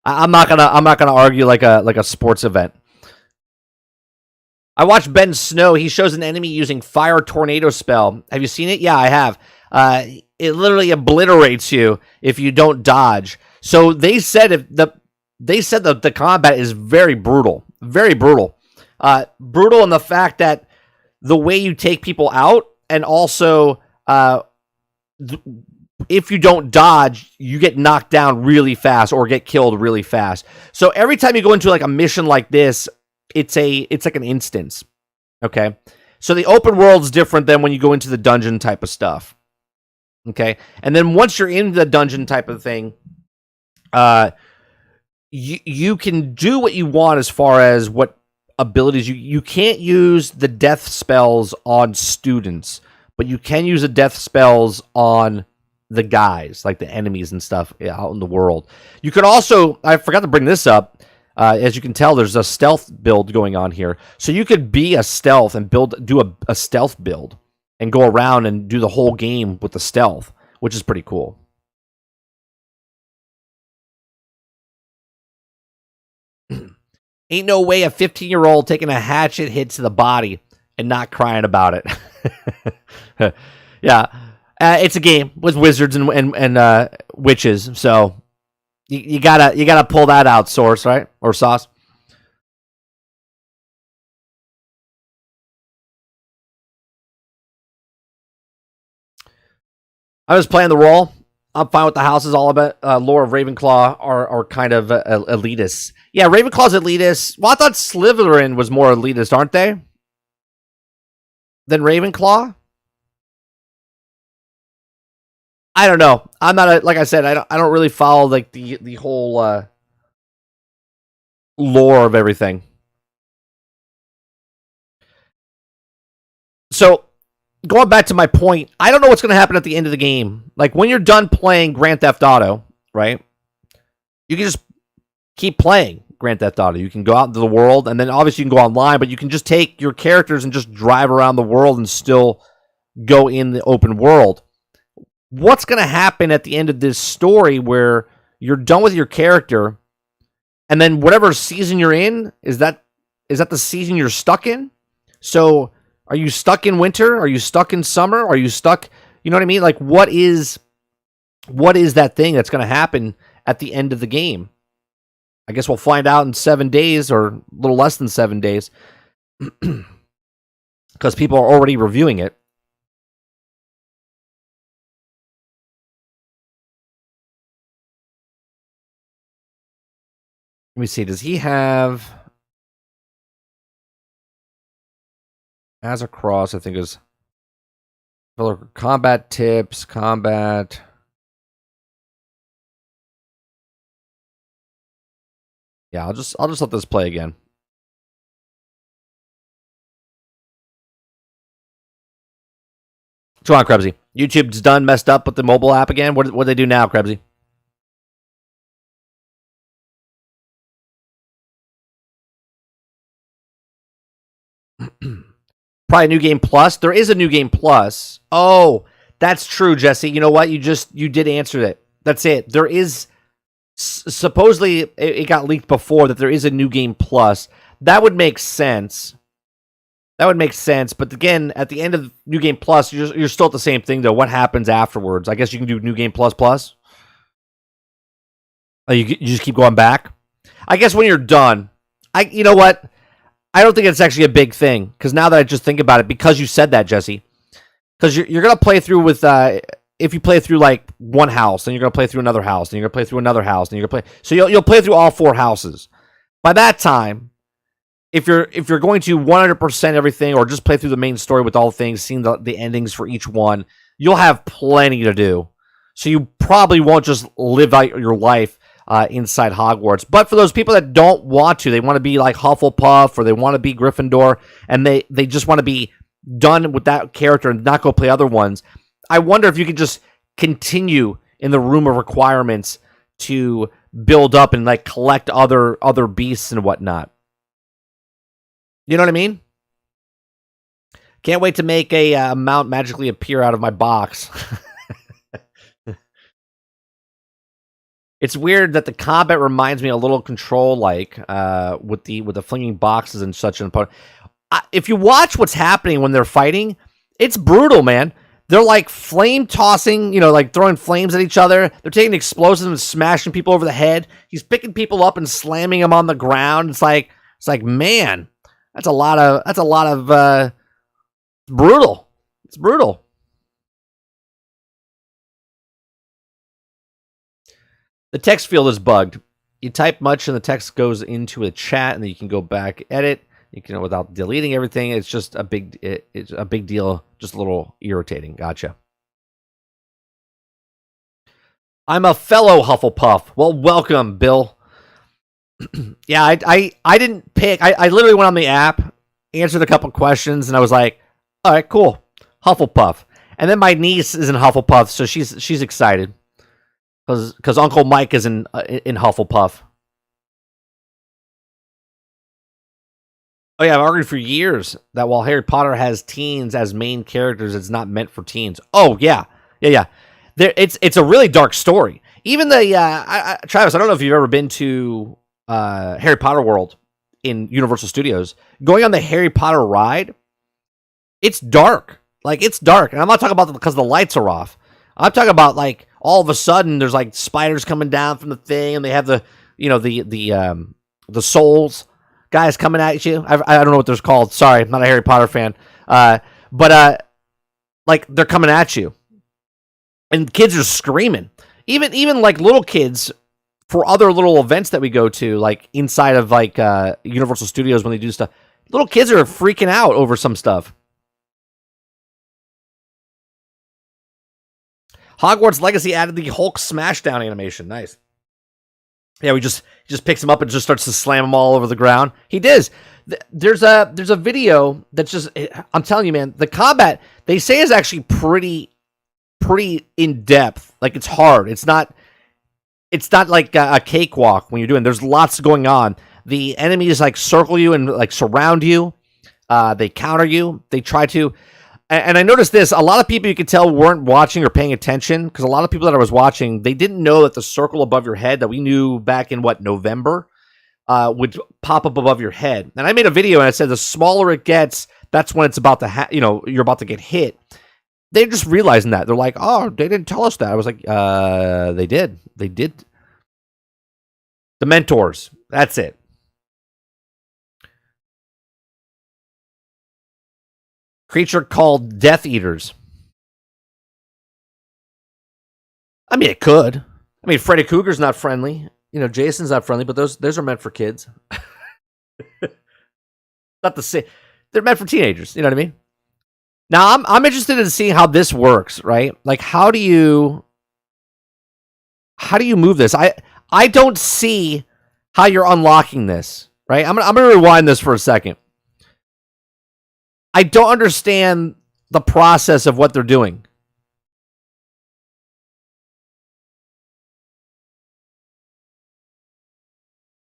I'm not gonna argue like a sports event. I watched Ben Snow. He shows an enemy using fire tornado spell. Have you seen it? Yeah, I have. It literally obliterates you if you don't dodge. So they said that the combat is very brutal, brutal in the fact that the way you take people out, and also if you don't dodge, you get knocked down really fast or get killed really fast. So every time you go into like a mission like this, it's like an instance. Okay, so the open world's different than when you go into the dungeon type of stuff. Okay, and then once you're in the dungeon type of thing, you can do what you want as far as what abilities you can't use the death spells on students, but you can use the death spells on the guys, like the enemies and stuff out in the world. You could also, I forgot to bring this up, as you can tell, there's a stealth build going on here. So you could be a stealth and do a stealth build and go around and do the whole game with the stealth, which is pretty cool. Ain't no way a 15-year-old taking a hatchet hit to the body and not crying about it. Yeah. It's a game with wizards and witches, so you gotta pull that out, Source, right? Or Sauce. I was playing the role. I'm fine with the houses. All about lore of Ravenclaw are kind of elitist. Yeah, Ravenclaw's elitist. Well, I thought Slytherin was more elitist, aren't they? Than Ravenclaw? I don't know. I'm not like I said. I don't really follow like the whole lore of everything. So going back to my point, I don't know what's going to happen at the end of the game. Like when you're done playing Grand Theft Auto, right? You can just keep playing Grand Theft Auto. You can go out into the world, and then obviously you can go online, but you can just take your characters and just drive around the world and still go in the open world. What's going to happen at the end of this story where you're done with your character, and then whatever season you're in, is that the season you're stuck in? So are you stuck in winter? Are you stuck in summer? Are you stuck, you know what I mean? Like what is that thing that's going to happen at the end of the game? I guess we'll find out in 7 days or a little less than 7 days because people are already reviewing it. Let me see. Does he have as a cross? I think is combat tips, combat. Yeah, I'll just let this play again. What's going on, Krebsy? YouTube's done messed up with the mobile app again. What do they do now, Krebsy? Probably New Game Plus. There is a New Game Plus. Oh, that's true, Jesse. You know what? You did answer it. That's it. There is supposedly it got leaked before that there is a New Game Plus. That would make sense. But again, at the end of New Game Plus, you're still at the same thing though. What happens afterwards? I guess you can do New Game Plus Plus. Oh, you just keep going back. I guess when you're done, you know what? I don't think it's actually a big thing because now that I just think about it, because you said that, Jesse, because you're gonna play through with if you play through like one house, then you're gonna play through another house, then you're gonna play through another house, then you're gonna play. So you'll play through all 4 houses. By that time, if you're going to 100% everything or just play through the main story with all things, seeing the endings for each one, you'll have plenty to do. So you probably won't just live out your life inside Hogwarts. But for those people that don't want to, they want to be like Hufflepuff or they want to be Gryffindor, and they just want to be done with that character and not go play other ones, I wonder if you could just continue in the room of requirements to build up and like collect other beasts and whatnot. You know what I mean? Can't wait to make a mount magically appear out of my box. It's weird that the combat reminds me a little Control like with the flinging boxes and such an opponent. If you watch what's happening when they're fighting, it's brutal, man. They're like flame tossing, you know, like throwing flames at each other. They're taking explosives and smashing people over the head. He's picking people up and slamming them on the ground. It's like man, that's a lot of brutal. It's brutal. The text field is bugged. You type much and the text goes into a chat, and then you can go back, edit. You can, without deleting everything. It's just it's a big deal. Just a little irritating. Gotcha. I'm a fellow Hufflepuff. Well, welcome, Bill. Yeah, I didn't pick. I literally went on the app, answered a couple questions, and I was like, all right, cool, Hufflepuff. And then my niece is in Hufflepuff, so she's excited. Because Uncle Mike is in Hufflepuff. Oh yeah, I've argued for years that while Harry Potter has teens as main characters, it's not meant for teens. Oh yeah. It's a really dark story. Even the Travis, I don't know if you've ever been to Harry Potter World in Universal Studios. Going on the Harry Potter ride, it's dark. Like it's dark, and I'm not talking about because the lights are off. I'm talking about like all of a sudden there's like spiders coming down from the thing, and they have the souls guys coming at you. I don't know what they're called. Sorry, I'm not a Harry Potter fan. But like they're coming at you, and kids are screaming. Even like little kids for other little events that we go to, like inside of like Universal Studios when they do stuff. Little kids are freaking out over some stuff. Hogwarts Legacy added the Hulk Smashdown animation. Nice. Yeah, he just picks him up and just starts to slam him all over the ground. He does. There's a video that's just, I'm telling you, man, the combat they say is actually pretty in depth. Like it's hard. It's not like a cakewalk when you're doing. There's lots going on. The enemies like circle you and like surround you. They counter you. They try to. And I noticed this, a lot of people you could tell weren't watching or paying attention, because a lot of people that I was watching, they didn't know that the circle above your head that we knew back in, November, would pop up above your head. And I made a video and I said the smaller it gets, that's when it's about to, you're about to get hit. They're just realizing that. They're like, oh, they didn't tell us that. I was like, they did. They did. The mentors. That's it. Creature called Death Eaters. I mean, it could. I mean, Freddy Krueger's not friendly. Jason's not friendly, but those are meant for kids. Not the same. They're meant for teenagers. You know what I mean? Now, I'm interested in seeing how this works, right? Like, how do you move this? I don't see how you're unlocking this, right? I'm gonna rewind this for a second. I don't understand the process of what they're doing.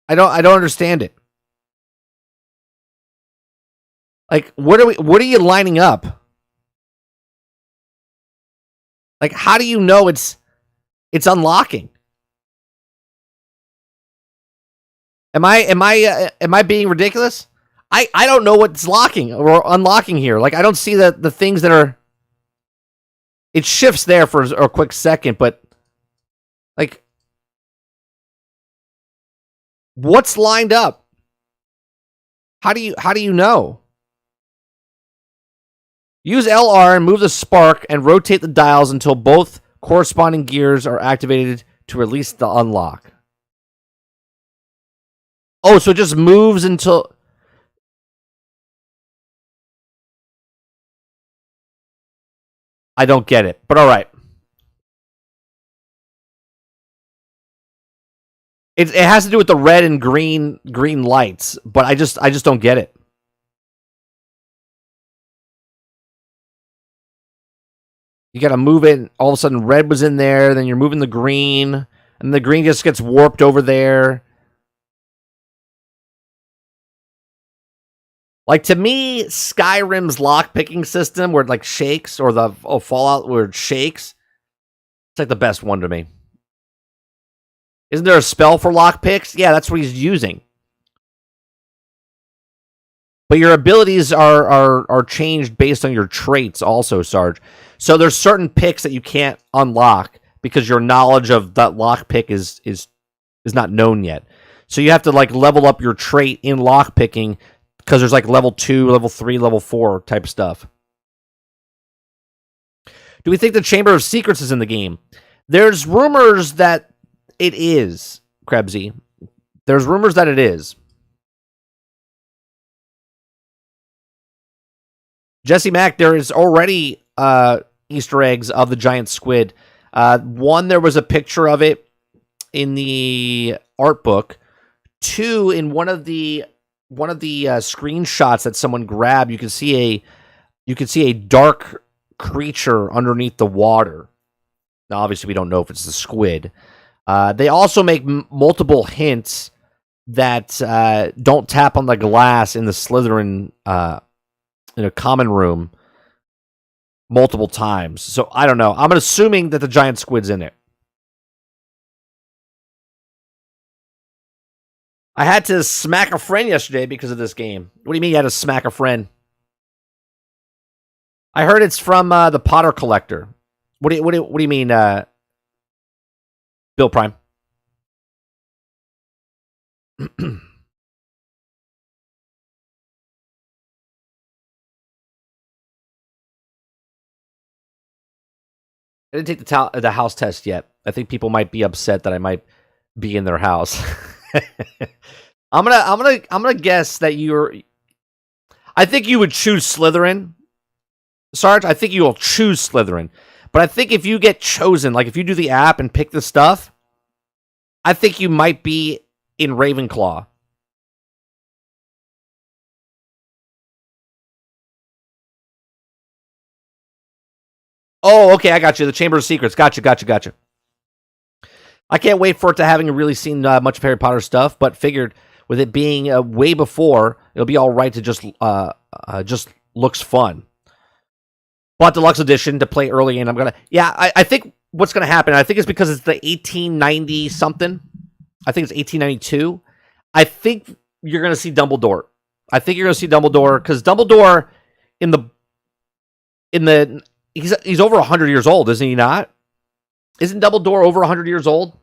I don't understand it. Like, what are you lining up? Like, how do you know it's unlocking? Am I being ridiculous? I don't know what's locking or unlocking here. Like, I don't see the things that are. It shifts there for a quick second, but like, what's lined up? How do you know? Use LR and move the spark and rotate the dials until both corresponding gears are activated to release the unlock. Oh, so it just moves until. I don't get it, but all right. It has to do with the red and green lights, but I just don't get it. . You got to move it. And all of a sudden, red was in there. Then you're moving the green, and the green just gets warped over there. Like, to me, Skyrim's lockpicking system where it like shakes, or the Fallout where it shakes, it's like the best one to me. Isn't there a spell for lockpicks? Yeah, that's what he's using. But your abilities are changed based on your traits also, Sarge. So there's certain picks that you can't unlock because your knowledge of that lockpick is not known yet. So you have to like level up your trait in lockpicking because there's like level 2, level 3, level 4 type stuff. Do we think the Chamber of Secrets is in the game? There's rumors that it is, Krebsy. There's rumors that it is. Jesse Mack, there is already Easter eggs of the giant squid. One, there was a picture of it in the art book. Two, in one of the screenshots that someone grabbed, you can see a dark creature underneath the water. Now, obviously, we don't know if it's the squid. They also make multiple hints that don't tap on the glass in the Slytherin in a common room multiple times. So I don't know. I'm assuming that the giant squid's in it. I had to smack a friend yesterday because of this game. What do you mean you had to smack a friend? I heard it's from the Potter Collector. What do you mean, Bill Prime? I didn't take the house test yet. I think people might be upset that I might be in their house. I'm gonna guess that I think you would choose Slytherin, Sarge. I think you will choose Slytherin. But I think if you get chosen, like if you do the app and pick the stuff, I think you might be in Ravenclaw. Oh, okay, I got you. The Chamber of Secrets. Gotcha. I can't wait for it to having really seen much of Harry Potter stuff, but figured with it being way before, it'll be all right to just looks fun. Bought deluxe edition to play early, and I'm gonna. Yeah, I think what's gonna happen. I think it's because it's the 1890 something. I think it's 1892. I think you're gonna see Dumbledore. I think you're gonna see Dumbledore because Dumbledore in the he's over 100 years old, isn't he not? Isn't Dumbledore over 100 years old?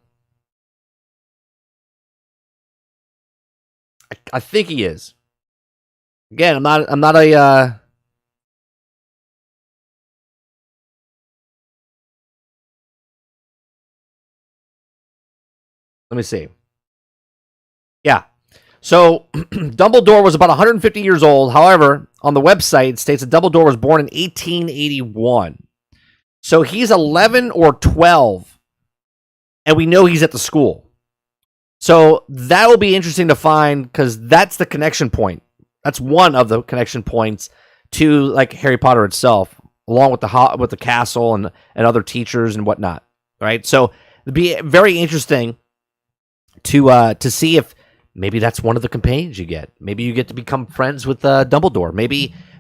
I think he is. Again, I'm not a let me see. Yeah. So Dumbledore was about 150 years old. However, on the website, it states that Dumbledore was born in 1881. So he's 11 or 12, and we know he's at the school. So that will be interesting to find because that's the connection point. That's one of the connection points to like Harry Potter itself, along with the castle and other teachers and whatnot. Right. So it'd be very interesting to see if maybe that's one of the companions you get. Maybe you get to become friends with Dumbledore.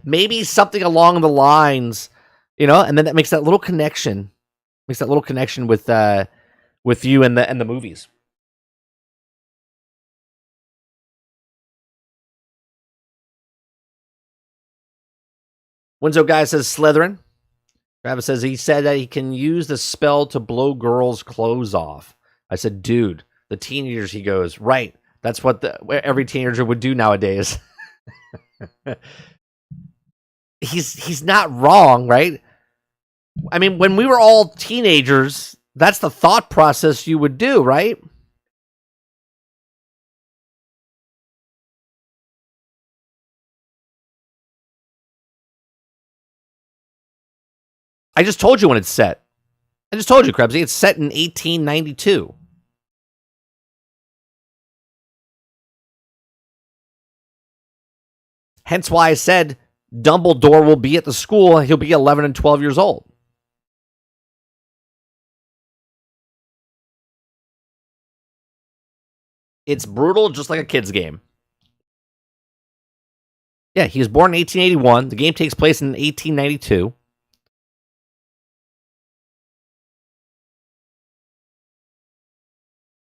Maybe something along the lines, and then that makes that little connection. Makes that little connection with you and the movies. Winzo guy says Slytherin. Travis says he said that he can use the spell to blow girls' clothes off. I said, dude, the teenagers. He goes, right. That's what every teenager would do nowadays. He's not wrong, right? I mean, when we were all teenagers, that's the thought process you would do, right? I just told you when it's set. I just told you, Krebsy, it's set in 1892. Hence why I said Dumbledore will be at the school. He'll be 11 and 12 years old. It's brutal, just like a kid's game. Yeah, he was born in 1881. The game takes place in 1892.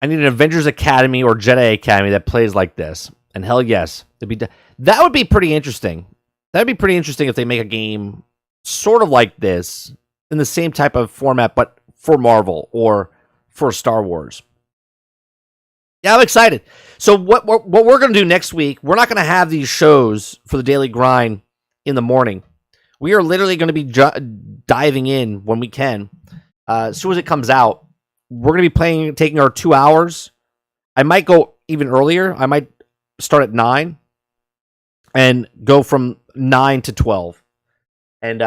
I need an Avengers Academy or Jedi Academy that plays like this. And hell yes, that would be pretty interesting. That'd be pretty interesting if they make a game sort of like this in the same type of format, but for Marvel or for Star Wars. Yeah, I'm excited. So what we're going to do next week, we're not going to have these shows for the daily grind in the morning. We are literally going to be diving in when we can. As soon as it comes out, we're going to be taking our 2 hours. I might go even earlier. I might start at 9 and go from 9 to 12 and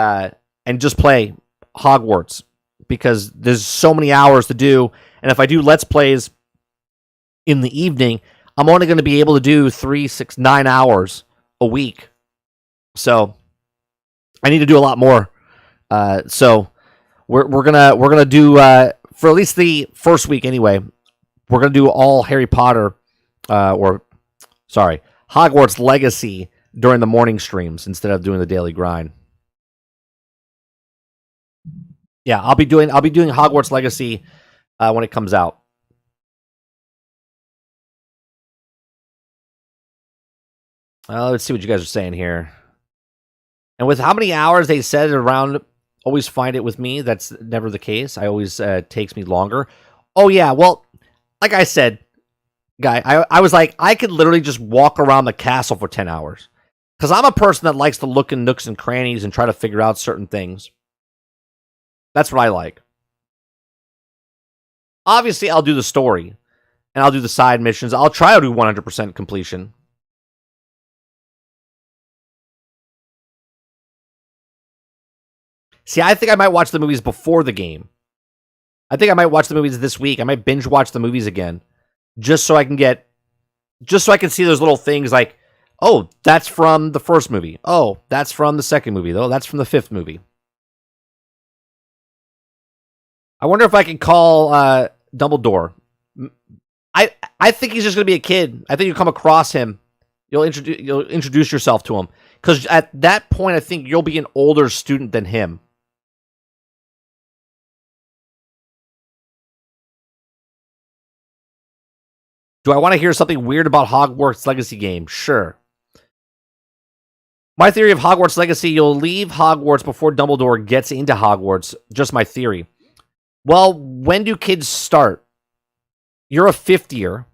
just play Hogwarts because there's so many hours to do. And if I do Let's Plays in the evening, I'm only going to be able to do 3, 6, 9 hours a week. So I need to do a lot more. So we're gonna do for at least the first week anyway. We're gonna do all Harry Potter, Hogwarts Legacy during the morning streams instead of doing the daily grind. Yeah, I'll be doing Hogwarts Legacy when it comes out. Let's see what you guys are saying here. And with how many hours they said around, always find it with me. That's never the case. I always takes me longer. Oh yeah, well, like I said, guy, I was like, I could literally just walk around the castle for 10 hours. Because I'm a person that likes to look in nooks and crannies and try to figure out certain things. That's what I like. Obviously, I'll do the story. And I'll do the side missions. I'll try to do 100% completion. See, I think I might watch the movies before the game. I think I might watch the movies this week. I might binge watch the movies again. Just so I can see those little things like, oh, that's from the first movie. Oh, that's from the second movie. Oh, that's from the fifth movie. I wonder if I can call Dumbledore. I think he's just going to be a kid. I think you come across him. You'll introduce yourself to him. Because at that point, I think you'll be an older student than him. Do I want to hear something weird about Hogwarts Legacy game? Sure. My theory of Hogwarts Legacy, you'll leave Hogwarts before Dumbledore gets into Hogwarts. Just my theory. Well, when do kids start? You're a fifth year.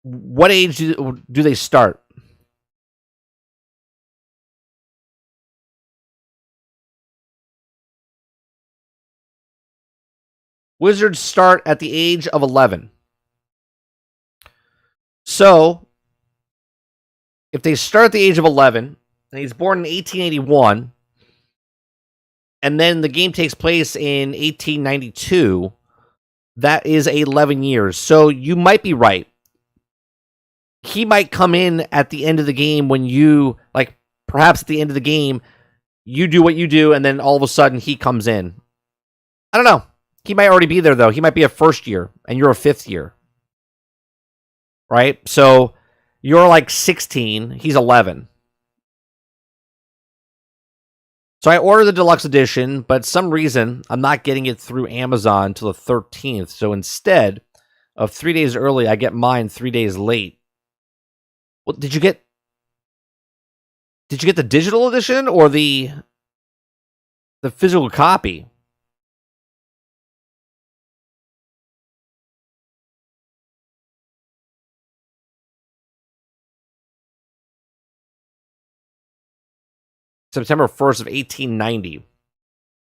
What age do they start? Wizards start at the age of 11. So, if they start at the age of 11, and he's born in 1881, and then the game takes place in 1892, that is 11 years. So, you might be right. He might come in at the end of the game when you, like, perhaps at the end of the game, you do what you do, and then all of a sudden he comes in. I don't know. He might already be there, though. He might be a first year, and you're a fifth year. Right? So you're like 16. He's 11. So I ordered the deluxe edition, but some reason I'm not getting it through Amazon until the 13th. So instead of 3 days early, I get mine 3 days late. Well, did you get the digital edition or the physical copy? September 1st of 1890.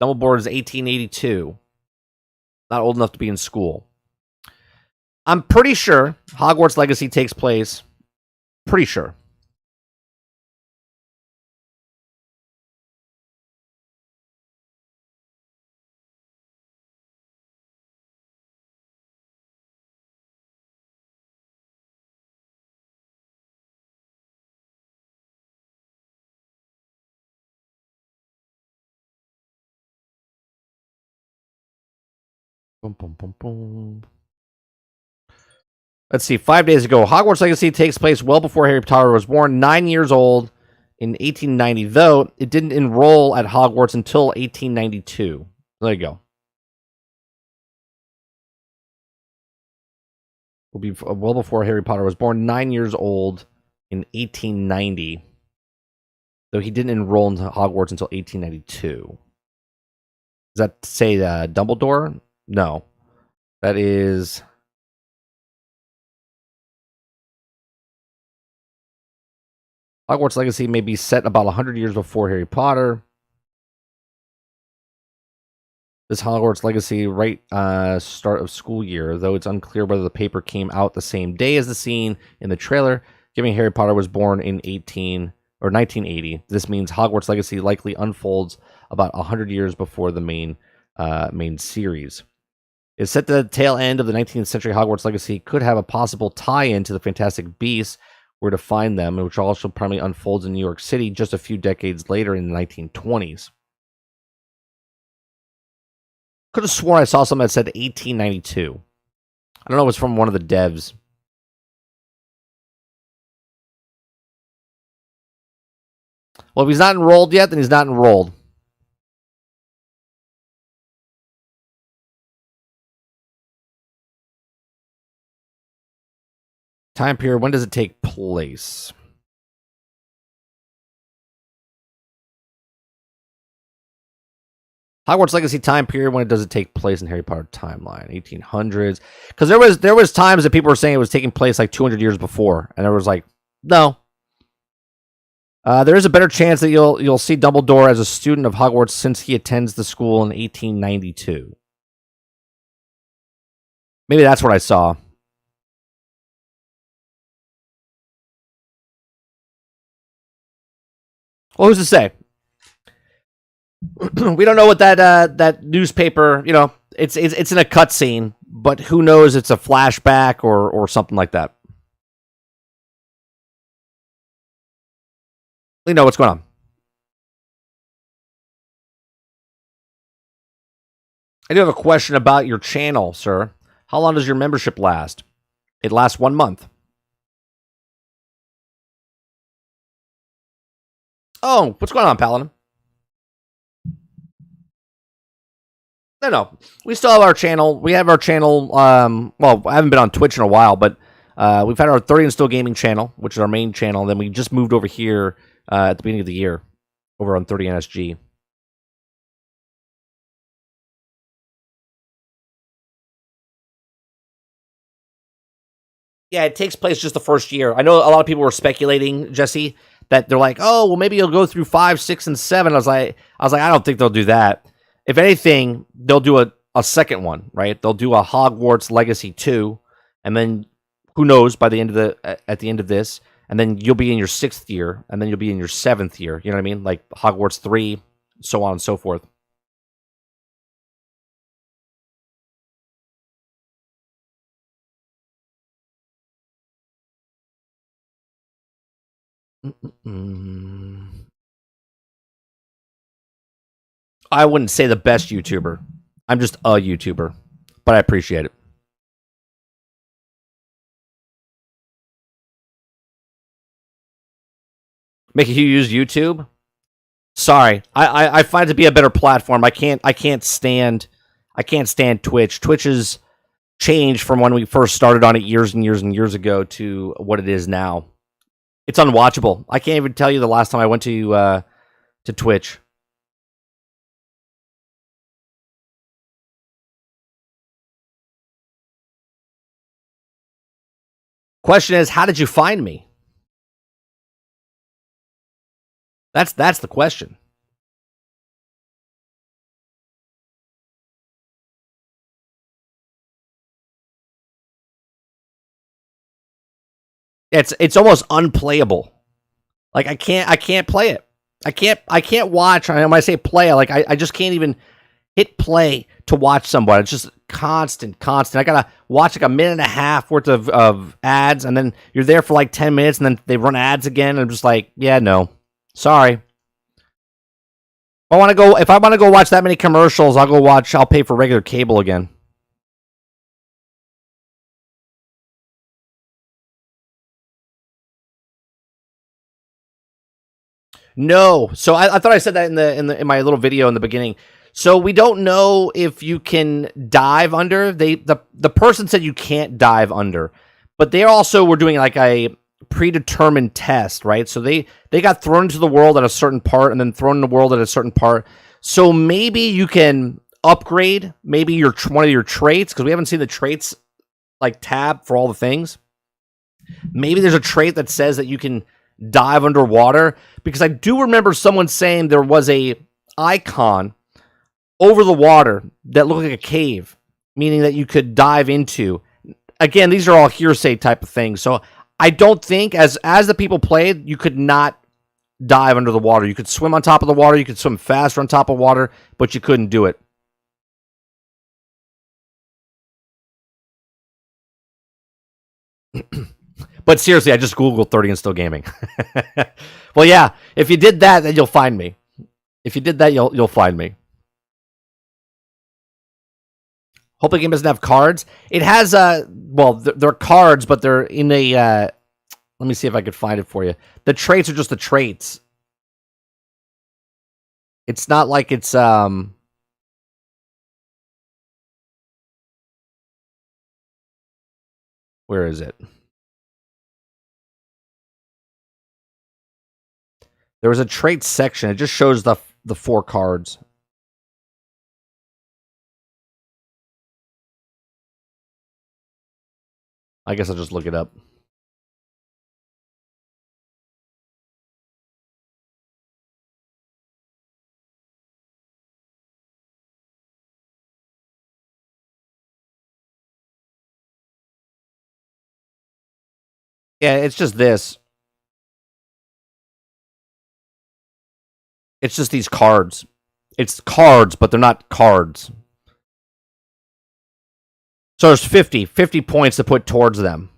Dumbledore is 1882. Not old enough to be in school. I'm pretty sure Hogwarts Legacy takes place. Pretty sure. Boom, boom, boom, boom. Let's see, 5 days ago. Hogwarts Legacy takes place well before Harry Potter was born, 9 years old in 1890, though it didn't enroll at Hogwarts until 1892. There you go. Will be well before Harry Potter was born, 9 years old in 1890, though he didn't enroll into Hogwarts until 1892. Does that say Dumbledore? No. That is... Hogwarts Legacy may be set about 100 years before Harry Potter. This Hogwarts Legacy start of school year, though it's unclear whether the paper came out the same day as the scene in the trailer, given Harry Potter was born in 1980. This means Hogwarts Legacy likely unfolds about 100 years before the main series. It's set to the tail end of the 19th century. Hogwarts Legacy could have a possible tie-in to the Fantastic Beasts, where to find them, which also primarily unfolds in New York City just a few decades later in the 1920s. Could have sworn I saw something that said 1892. I don't know if it's from one of the devs. Well, if he's not enrolled yet, then he's not enrolled. Time period, when does it take place? Hogwarts Legacy time period, when does it take place in Harry Potter timeline? 1800s. Because there was times that people were saying it was taking place like 200 years before, and there was like, no. There is a better chance that you'll see Dumbledore as a student of Hogwarts since he attends the school in 1892. Maybe that's what I saw. Well, who's to say? We don't know what that newspaper, it's in a cutscene, but who knows? It's a flashback or something like that. We know what's going on. I do have a question about your channel, sir. How long does your membership last? It lasts 1 month. Oh, what's going on, Paladin? No. We still have our channel. We have our channel. Well, I haven't been on Twitch in a while, but we've had our 30 and Still Gaming channel, which is our main channel. And then we just moved over here at the beginning of the year, over on 30 NSG. Yeah, it takes place just the first year. I know a lot of people were speculating, Jesse, that they're like, oh, well, maybe you'll go through 5, 6, and 7. I was like, I don't think they'll do that. If anything, they'll do a second one, right? They'll do a Hogwarts Legacy 2, and then who knows at the end of this, and then you'll be in your 6th year, and then you'll be in your 7th year. You know what I mean? Like Hogwarts 3, so on and so forth. I wouldn't say the best YouTuber. I'm just a YouTuber, but I appreciate it. Making you use YouTube? Sorry, I find it to be a better platform. I can't stand Twitch. Twitch has changed from when we first started on it years and years and years ago to what it is now. It's unwatchable. I can't even tell you the last time I went to Twitch. Question is, how did you find me? That's the question. It's almost unplayable. Like I can't play it. I can't watch. When I say play, I just can't even hit play to watch someone. It's just constant. I gotta watch like a minute and a half worth of ads, and then you're there for like 10 minutes, and then they run ads again. And I'm just like, yeah, no, sorry. If I want to go watch that many commercials, I'll pay for regular cable again. No. So I thought I said that in my little video in the beginning. So we don't know if you can dive under. The person said you can't dive under, but they also were doing like a predetermined test, right? So they got thrown into the world at a certain part and then thrown in the world at a certain part. So maybe you can upgrade maybe one of your traits, because we haven't seen the traits like tab for all the things. Maybe there's a trait that says that you can dive underwater, because I do remember someone saying there was a icon over the water that looked like a cave, meaning that you could dive into. Again, these are all hearsay type of things. So I don't think as the people played, you could not dive under the water. You could swim on top of the water. You could swim faster on top of water, but you couldn't do it. But seriously, I just Googled 30 and still gaming. Well, yeah, if you did that, then you'll find me. If you did that, you'll find me. Hope the game doesn't have cards. It has well, they're cards, but they're in a let me see if I could find it for you. The traits are just the traits. It's not like it's where is it? There was a trait section. It just shows the 4 cards. I guess I'll just look it up. Yeah, it's just this. It's just these cards. It's cards, but they're not cards. So there's 50 points to put towards them.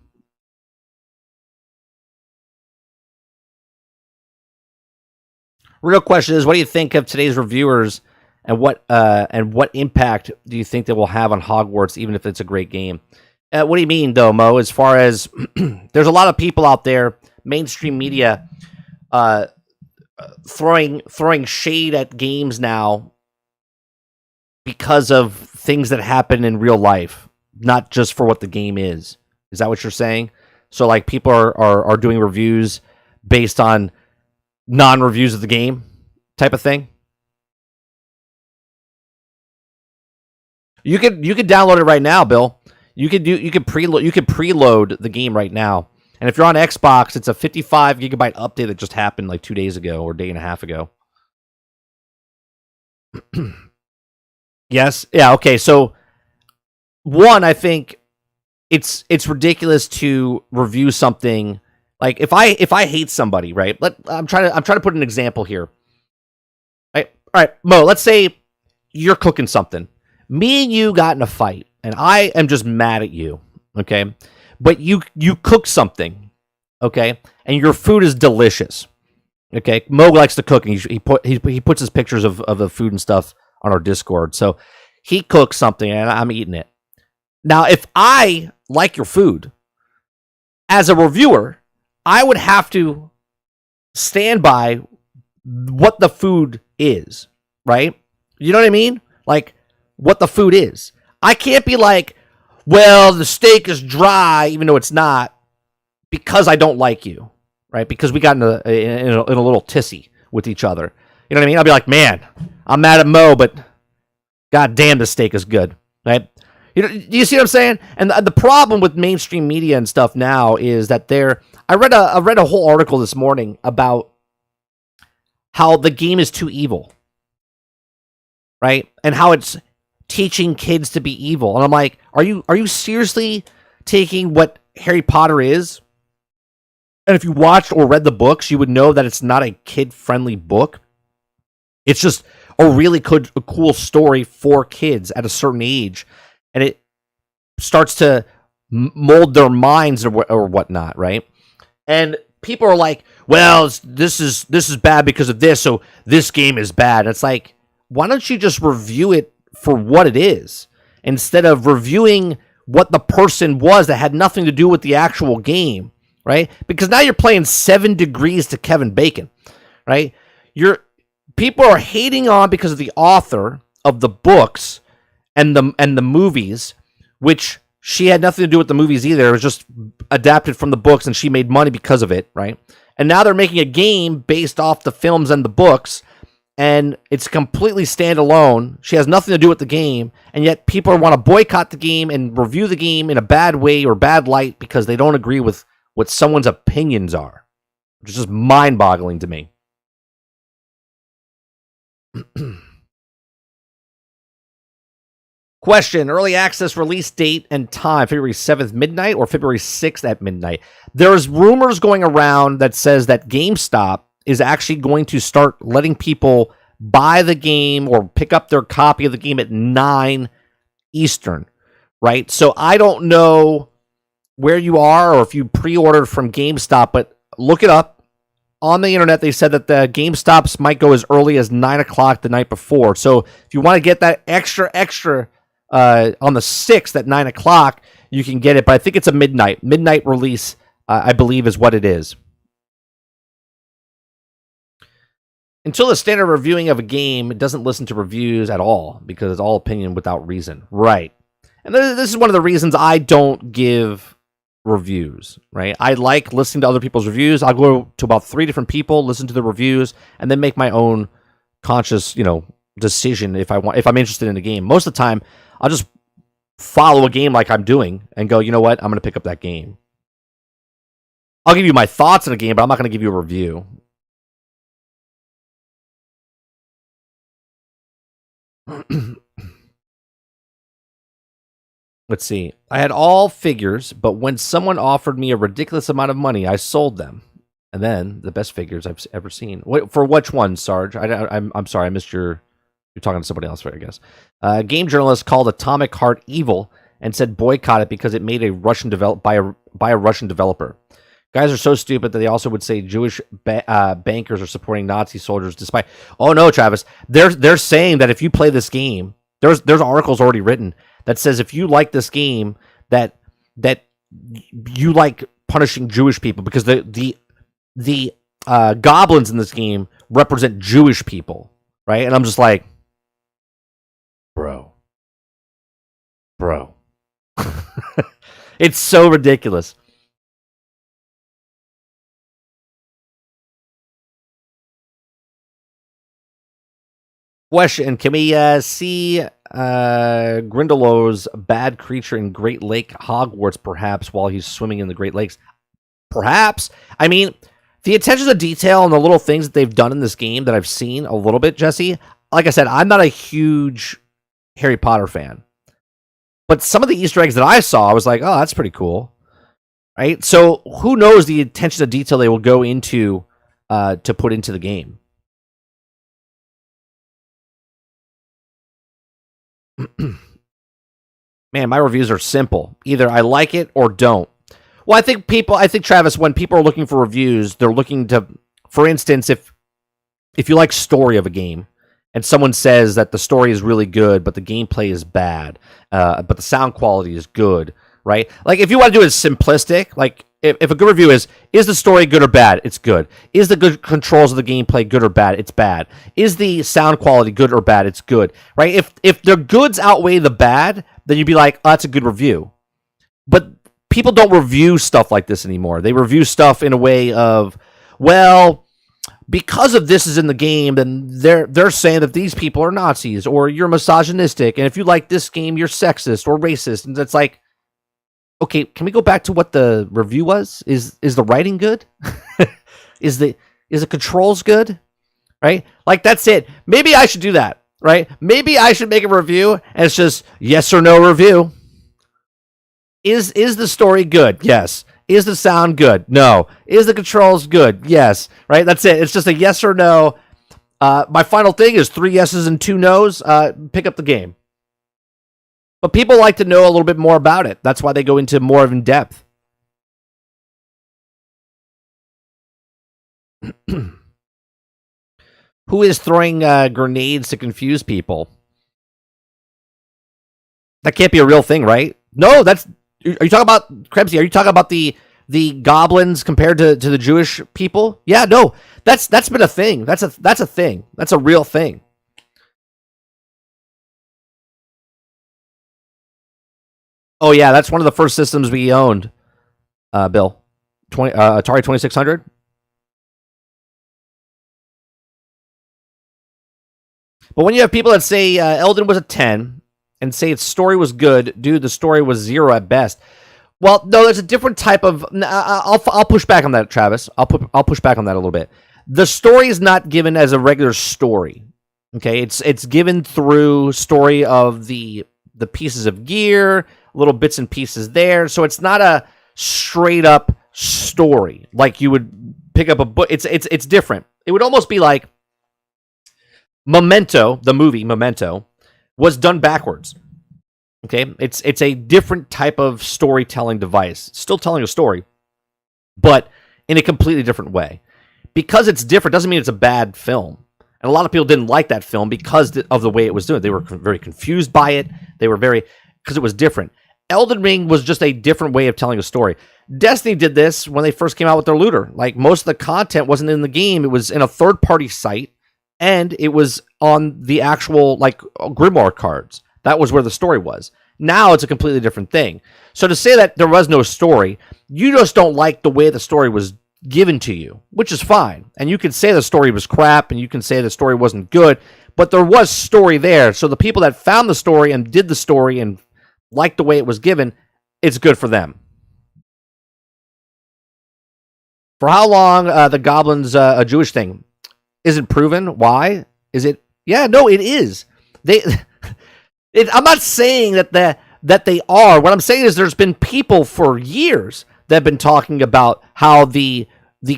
Real question is, what do you think of today's reviewers, and what impact do you think they will have on Hogwarts, even if it's a great game? What do you mean, though, Mo? As far as there's a lot of people out there, mainstream media, throwing shade at games now because of things that happen in real life, not just for what the game is. Is that what you're saying? So, like, people are doing reviews based on non-reviews of the game type of thing? You could download it right now, Bill. You could preload the game right now. And if you're on Xbox, it's a 55 gigabyte update that just happened like 2 days ago or a day and a half ago. Yes. Yeah, okay. So one, I think it's ridiculous to review something. Like if I hate somebody, right? I'm trying to put an example here. Right? All right, Mo, let's say you're cooking something. Me and you got in a fight, and I am just mad at you, okay? But you cook something, okay? And your food is delicious, okay? Mo likes to cook, and he puts his pictures of the food and stuff on our Discord. So he cooks something, and I'm eating it. Now, if I like your food, as a reviewer, I would have to stand by what the food is, right? You know what I mean? Like, what the food is. I can't be like, well, the steak is dry, even though it's not, because I don't like you, right? Because we got in a little tissy with each other. You know what I mean? I'll be like, man, I'm mad at Mo, but god damn, the steak is good, right? Do you see what I'm saying? And the problem with mainstream media and stuff now is that I read a whole article this morning about how the game is too evil, right? And how it's teaching kids to be evil. And I'm like, are you seriously taking what Harry Potter is? And if you watched or read the books, you would know that it's not a kid-friendly book. It's just a really cool story for kids at a certain age. And it starts to mold their minds or whatnot, right? And people are like, well, this is bad because of this, so this game is bad. And it's like, why don't you just review it for what it is, instead of reviewing what the person was that had nothing to do with the actual game, right? Because now you're playing 7 Degrees to Kevin Bacon, right? People are hating on because of the author of the books and the movies, which she had nothing to do with the movies either. It was just adapted from the books, and she made money because of it, right? And now they're making a game based off the films and the books, and it's completely standalone. She has nothing to do with the game, and yet people want to boycott the game and review the game in a bad way or bad light because they don't agree with what someone's opinions are, which is just mind-boggling to me. Question, early access release date and time, February 7th midnight or February 6th at midnight. There's rumors going around that says that GameStop is actually going to start letting people buy the game or pick up their copy of the game at 9 Eastern, right? So I don't know where you are or if you pre-ordered from GameStop, but look it up. On the internet, they said that the GameStops might go as early as 9 o'clock the night before. So if you want to get that extra on the 6th at 9 o'clock, you can get it. But I think it's a midnight release, I believe is what it is. Until the standard reviewing of a game, it doesn't listen to reviews at all because it's all opinion without reason. Right. And this is one of the reasons I don't give reviews, right? I like listening to other people's reviews. I'll go to about 3 different people, listen to the reviews, and then make my own conscious, decision if I'm interested in the game. Most of the time, I'll just follow a game like I'm doing and go, you know what? I'm going to pick up that game. I'll give you my thoughts on a game, but I'm not going to give you a review. Let's see. I had all figures, but when someone offered me a ridiculous amount of money, I sold them. And then the best figures I've ever seen. For which one, Sarge? I'm sorry, I missed your... You're talking to somebody else, right, I guess. A game journalist called Atomic Heart evil and said boycott it because it made by a Russian developer. Guys are so stupid that they also would say Jewish bankers are supporting Nazi soldiers despite... Oh, no, Travis. They're saying that if you play this game, there's articles already written that says if you like this game, that you like punishing Jewish people because the goblins in this game represent Jewish people, right? And I'm just like, bro. It's so ridiculous. Question, can we see Grindelows bad creature in Great Lake Hogwarts perhaps while he's swimming in the Great Lakes? Perhaps. I mean, the attention to detail and the little things that they've done in this game that I've seen a little bit, Jesse, like I said, I'm not a huge Harry Potter fan. But some of the Easter eggs that I saw, I was like, oh, that's pretty cool. Right? So who knows the attention to detail they will go into to put into the game. Man, my reviews are simple. Either I like it or don't. Well, I think Travis, when people are looking for reviews, they're looking to, for instance, if you like story of a game and someone says that the story is really good, but the gameplay is bad, but the sound quality is good, right? Like if you want to do it simplistic, like if a good review is the story good or bad? It's good. Is the good controls of the gameplay good or bad? It's bad. Is the sound quality good or bad? It's good, right? If the goods outweigh the bad, then you'd be like, oh, that's a good review. But people don't review stuff like this anymore. They review stuff in a way of, well, because of this is in the game, then they're saying that these people are Nazis or you're misogynistic, and if you like this game, you're sexist or racist. And it's like, okay, can we go back to what the review was? Is the writing good? Is the controls good? Right? Like that's it. Maybe I should do that, right? Maybe I should make a review and it's just yes or no review. Is the story good? Yes. Is the sound good? No. Is the controls good? Yes. Right? That's it. It's just a yes or no. My final thing is 3 yeses and 2 nos. Pick up the game. But people like to know a little bit more about it. That's why they go into more of in depth. Who is throwing grenades to confuse people? That can't be a real thing, right? No, that's... Are you talking about... Krebsy, are you talking about the the goblins compared to the Jewish people. Yeah, no, that's been a thing. That's a thing. That's a real thing. Oh yeah, that's one of the first systems we owned. Bill, Atari 2600. But when you have people that say Elden was a 10 and say its story was good, dude, the story was 0 at best. Well, no, there's a different type of. I'll push back on that, Travis. I'll push back on that a little bit. The story is not given as a regular story. Okay, it's given through story of the pieces of gear, little bits and pieces there. So it's not a straight up story like you would pick up a book. It's different. It would almost be like Memento, the movie Memento, was done backwards. Okay, it's a different type of storytelling device. Still telling a story, but in a completely different way. Because it's different doesn't mean it's a bad film. And a lot of people didn't like that film because of the way it was doing. They were very confused by it. They were because it was different. Elden Ring was just a different way of telling a story. Destiny did this when they first came out with their looter. Like, most of the content wasn't in the game. It was in a third-party site, and it was on the actual, like, Grimoire cards. That was where the story was. Now it's a completely different thing. So to say that there was no story, you just don't like the way the story was given to you, which is fine. And you can say the story was crap, and you can say the story wasn't good, but there was story there. So the people that found the story and did the story and liked the way it was given, it's good for them. For how long the goblins a Jewish thing isn't proven? Why is it? Yeah, no, it is. I'm not saying that they are. What I'm saying is there's been people for years that have been talking about how the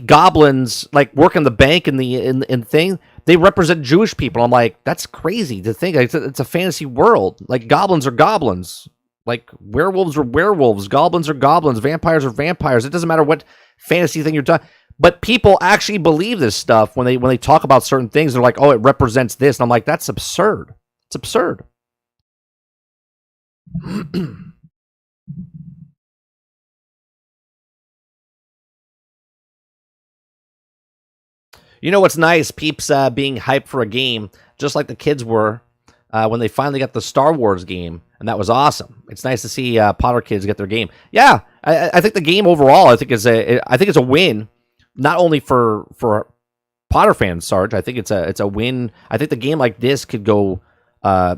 goblins, like, work in the bank and in thing, they represent Jewish people. I'm like, that's crazy to think. It's a fantasy world. Like, goblins are goblins. Like, werewolves are werewolves. Goblins are goblins. Vampires are vampires. It doesn't matter what fantasy thing you're talking. But people actually believe this stuff when they talk about certain things. They're like, oh, it represents this. And I'm like, that's absurd. It's absurd. You know what's nice? Peeps being hyped for a game, just like the kids were when they finally got the Star Wars game, and that was awesome. It's nice to see Potter kids get their game. Yeah, I think the game overall, I think it's a win, not only for Potter fans, Sarge. I think it's a win. I think the game like this could go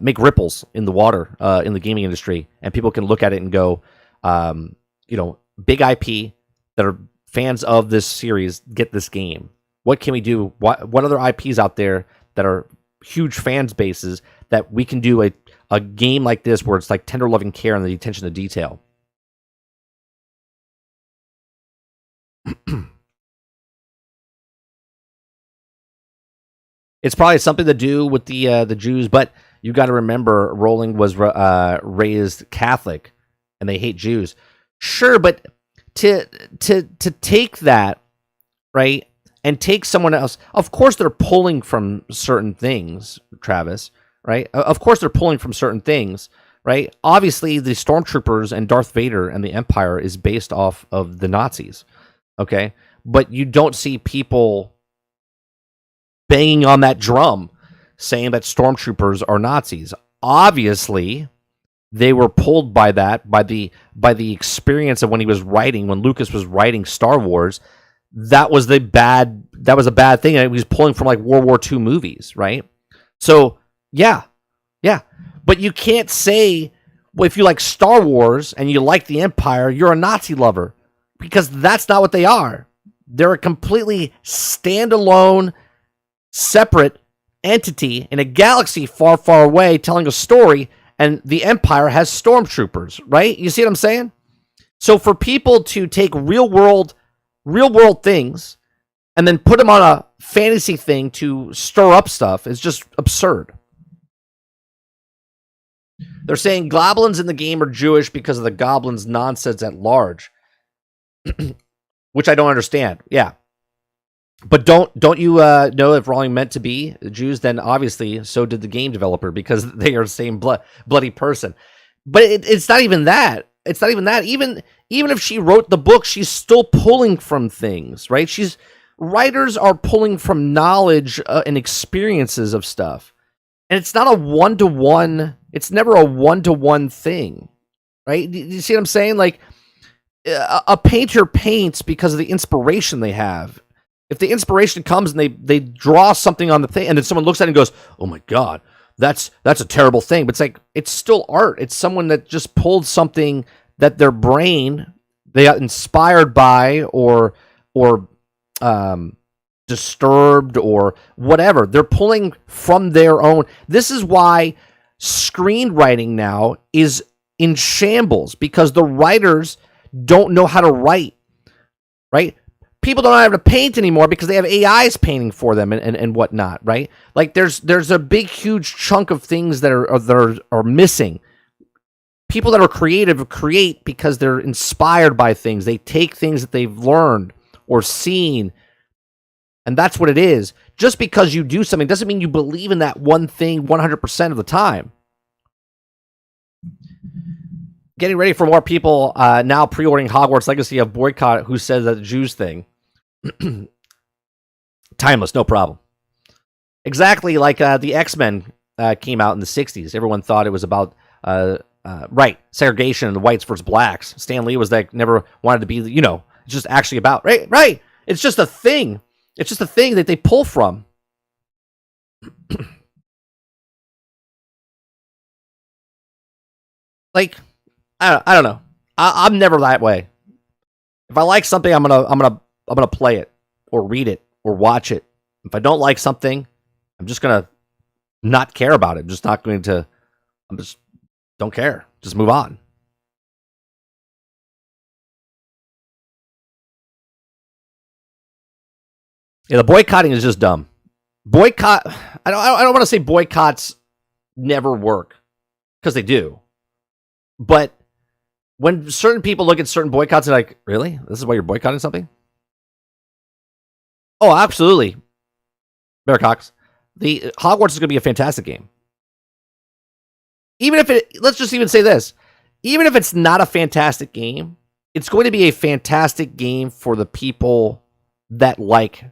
make ripples in the water in the gaming industry, and people can look at it and go, big IP that are fans of this series get this game. What can we do? What other IPs out there that are huge fans bases that we can do a game like this where it's like tender loving care and the attention to detail? It's probably something to do with the Jews, but you got to remember, Rowling was raised Catholic, and they hate Jews. Sure, but to take that, right, and take someone else. Of course, they're pulling from certain things, Travis. Right? Of course, they're pulling from certain things. Right? Obviously, the Stormtroopers and Darth Vader and the Empire is based off of the Nazis. Okay, but you don't see people banging on that drum saying that Stormtroopers are Nazis. Obviously, they were pulled by that, by the experience of when Lucas was writing Star Wars. That was a bad thing. And he was pulling from like World War II movies, right? So yeah. But you can't say, well, if you like Star Wars and you like the Empire, you're a Nazi lover, because that's not what they are. They're a completely standalone, separate entity in a galaxy far, far away telling a story, and the Empire has stormtroopers, right? You see what I'm saying? So for people to take real world things and then put them on a fantasy thing to stir up stuff is just absurd. They're saying goblins in the game are Jewish because of the goblins' nonsense at large, which I don't understand. Yeah. But don't you know if Rowling meant to be Jews? Then obviously so did the game developer, because they are the same bloody person. But it's not even that. it's not even that. Even if she wrote the book, she's still pulling from things, right? Writers are pulling from knowledge and experiences of stuff. And it's not a one-to-one, it's never a one-to-one thing, right? You see what I'm saying? Like, a painter paints because of the inspiration they have. If the inspiration comes and they draw something on the thing, and then someone looks at it and goes, "Oh my God, that's a terrible thing," but it's like, it's still art. It's someone that just pulled something that their brain, they got inspired by, or disturbed, or whatever. They're pulling from their own. This is why screenwriting now is in shambles, because the writers don't know how to write, right? People don't have to paint anymore because they have AIs painting for them and whatnot, right? Like, there's a big, huge chunk of things that are missing. People that are creative create because they're inspired by things. They take things that they've learned or seen, and that's what it is. Just because you do something doesn't mean you believe in that one thing 100% of the time. Getting ready for more people now pre-ordering Hogwarts Legacy of boycott who says that the Jews thing. Timeless, no problem. Exactly like the X-Men came out in the 60s. Everyone thought it was about segregation and the whites versus blacks. Stan Lee was like, never wanted to be, it's just actually about, right. It's just a thing. It's just a thing that they pull from. Like, I don't know. I'm never that way. If I like something, I'm gonna play it or read it or watch it. If I don't like something, I'm just gonna not care about it. I'm just not going to. I'm just don't care. Just move on. Yeah, the boycotting is just dumb. Boycott. I don't want to say boycotts never work, because they do. But when certain people look at certain boycotts, they're like, "Really? This is why you're boycotting something?" Oh, absolutely. Bear Cox. The Hogwarts is going to be a fantastic game. Even if let's just even say this. Even if it's not a fantastic game, it's going to be a fantastic game for the people that like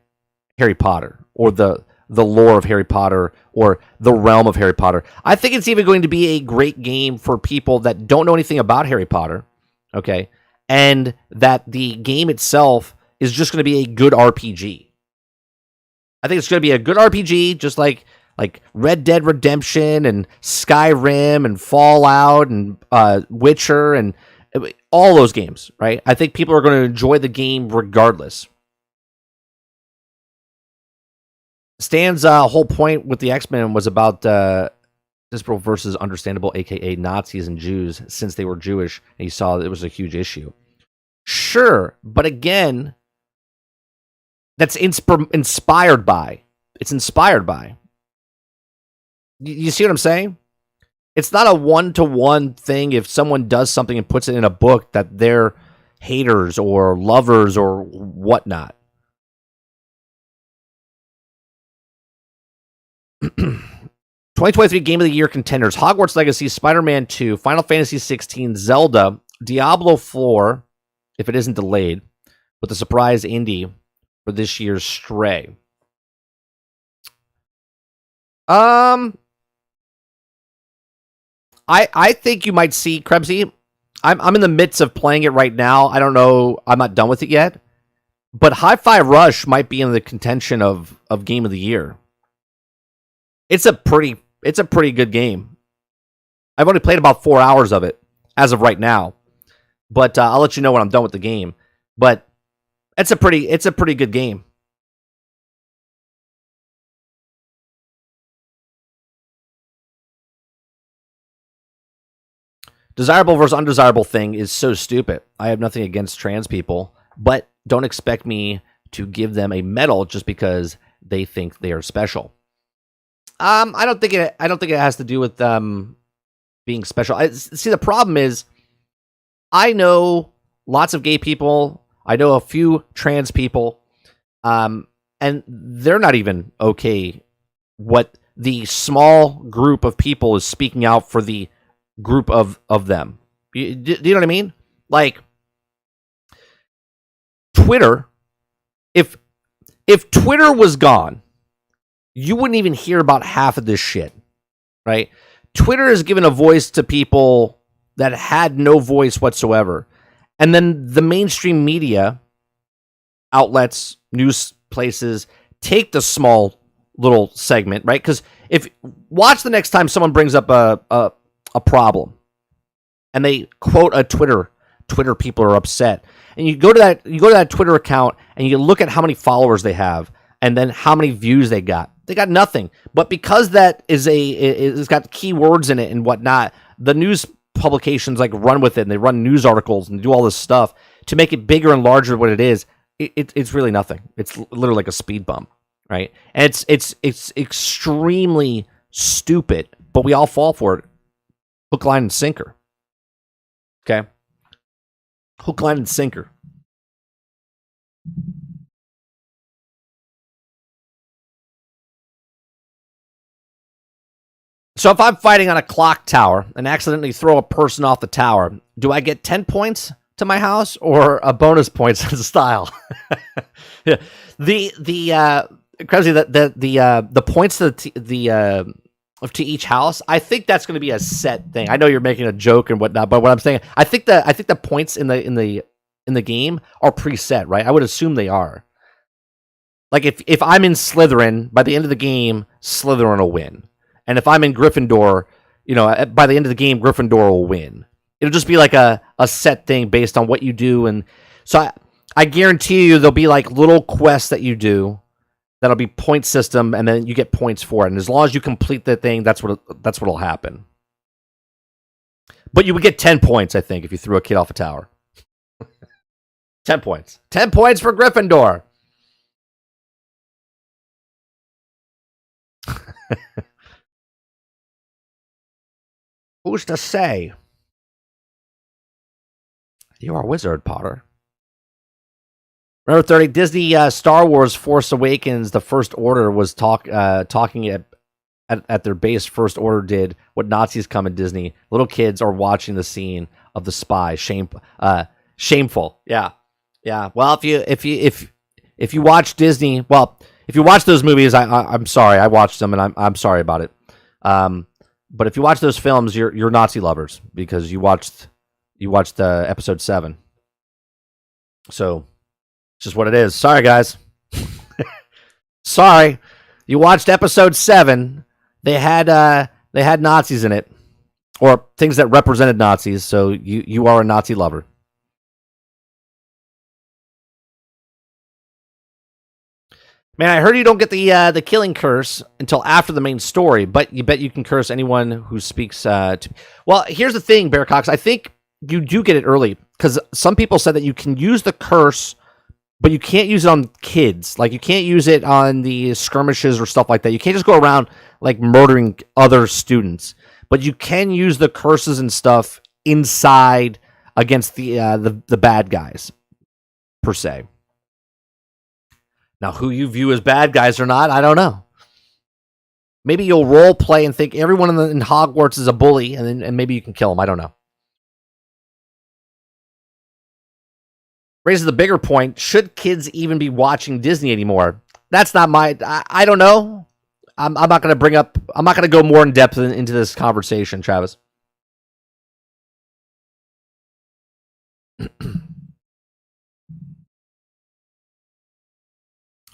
Harry Potter, or the lore of Harry Potter, or the realm of Harry Potter. I think it's even going to be a great game for people that don't know anything about Harry Potter, okay? And that the game itself is just going to be a good RPG. I think it's going to be a good RPG, just like Red Dead Redemption and Skyrim and Fallout and Witcher and all those games, right? I think people are going to enjoy the game regardless. Stan's whole point with the X-Men was about Disparable versus Understandable, a.k.a. Nazis and Jews, since they were Jewish, and he saw that it was a huge issue. Sure, but again, that's inspired by. It's inspired by. You see what I'm saying? It's not a one-to-one thing if someone does something and puts it in a book that they're haters or lovers or whatnot. 2023 Game of the Year contenders: Hogwarts Legacy, Spider-Man 2, Final Fantasy 16, Zelda, Diablo 4, if it isn't delayed, with the surprise indie for this year's Stray. I think you might see, Krebsy, I'm in the midst of playing it right now. I don't know. I'm not done with it yet. But Hi-Fi Rush might be in the contention of Game of the Year. It's a pretty good game. I've only played about 4 hours of it as of right now. But I'll let you know when I'm done with the game. But it's a pretty good game. Desirable versus undesirable thing is so stupid. I have nothing against trans people, but don't expect me to give them a medal just because they think they are special. I don't think it has to do with being special. See, the problem is, I know lots of gay people. I know a few trans people, and they're not even okay what the small group of people is speaking out for the group of them. Do you know what I mean? Like Twitter, if Twitter was gone, you wouldn't even hear about half of this shit, right? Twitter has given a voice to people that had no voice whatsoever. And then the mainstream media outlets, news places take the small little segment, right? Because if watch the next time someone brings up a problem and they quote a Twitter people are upset. And you go to that Twitter account and you look at how many followers they have and then how many views they got. They got nothing. But because that it's got keywords in it and whatnot, the news publications like run with it and they run news articles and do all this stuff to make it bigger and larger than what it is. It's really nothing. It's literally like a speed bump, right? And it's extremely stupid, but we all fall for it. Hook, line, and sinker. Okay? Hook, line, and sinker. So if I'm fighting on a clock tower and accidentally throw a person off the tower, do I get 10 points to my house or a bonus points as a style? Yeah. Crazy the points to each house. I think that's going to be a set thing. I know you're making a joke and whatnot, but what I'm saying, I think the points in the game are preset, right? I would assume they are. Like if I'm in Slytherin, by the end of the game, Slytherin will win. And if I'm in Gryffindor, by the end of the game, Gryffindor will win. It'll just be like a set thing based on what you do. And so I guarantee you there'll be like little quests that you do that'll be point system, and then you get points for it. And as long as you complete the thing, that's what'll happen. But you would get 10 points, I think, if you threw a kid off a tower. 10 points. 10 points for Gryffindor. Who's to say? You are a wizard, Potter. Number 30, Disney Star Wars Force Awakens, the First Order was talking at their base. First Order did what Nazis come in Disney. Little kids are watching the scene of the spy. Shameful. Yeah. Well, if you watch Disney, if you watch those movies, I'm sorry. I watched them and I'm sorry about it. But if you watch those films, you're Nazi lovers because you watched episode 7. So it's just what it is. Sorry, guys. Sorry. You watched episode 7. They had Nazis in it, or things that represented Nazis. So you are a Nazi lover. Man, I heard you don't get the killing curse until after the main story, but you bet you can curse anyone who speaks to. Well, here's the thing, Bearcox. I think you do get it early because some people said that you can use the curse, but you can't use it on kids. Like you can't use it on the skirmishes or stuff like that. You can't just go around like murdering other students, but you can use the curses and stuff inside against the bad guys per se. Now, who you view as bad guys or not, I don't know. Maybe you'll role play and think everyone in Hogwarts is a bully, and maybe you can kill them. I don't know. Raises the bigger point. Should kids even be watching Disney anymore? That's not my... I don't know. I'm not going to bring up... I'm not going to go more in depth into this conversation, Travis.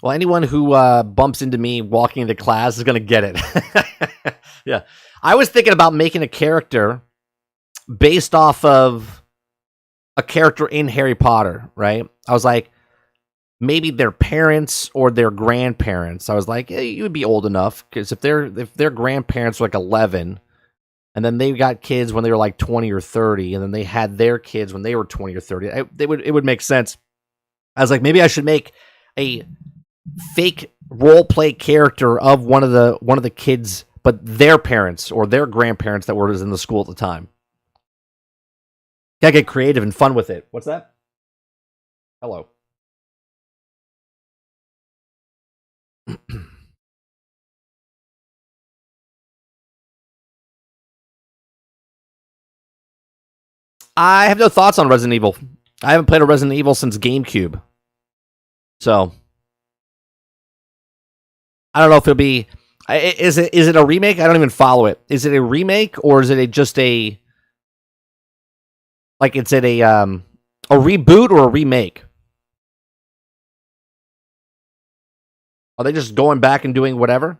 Well, anyone who bumps into me walking into class is going to get it. Yeah. I was thinking about making a character based off of a character in Harry Potter, right? I was like, maybe their parents or their grandparents. I was like, hey, you would be old enough because if their grandparents were like 11 and then they got kids when they were like 20 or 30 and then they had their kids when they were 20 or 30, it would make sense. I was like, maybe I should make a fake role play character of one of the kids, but their parents or their grandparents that were in the school at the time. Gotta get creative and fun with it. What's that? Hello. I have no thoughts on Resident Evil. I haven't played a Resident Evil since GameCube. So I don't know if it'll be. Is it a remake? I don't even follow it. Is it a remake or is it just a like? Is it a reboot or a remake? Are they just going back and doing whatever,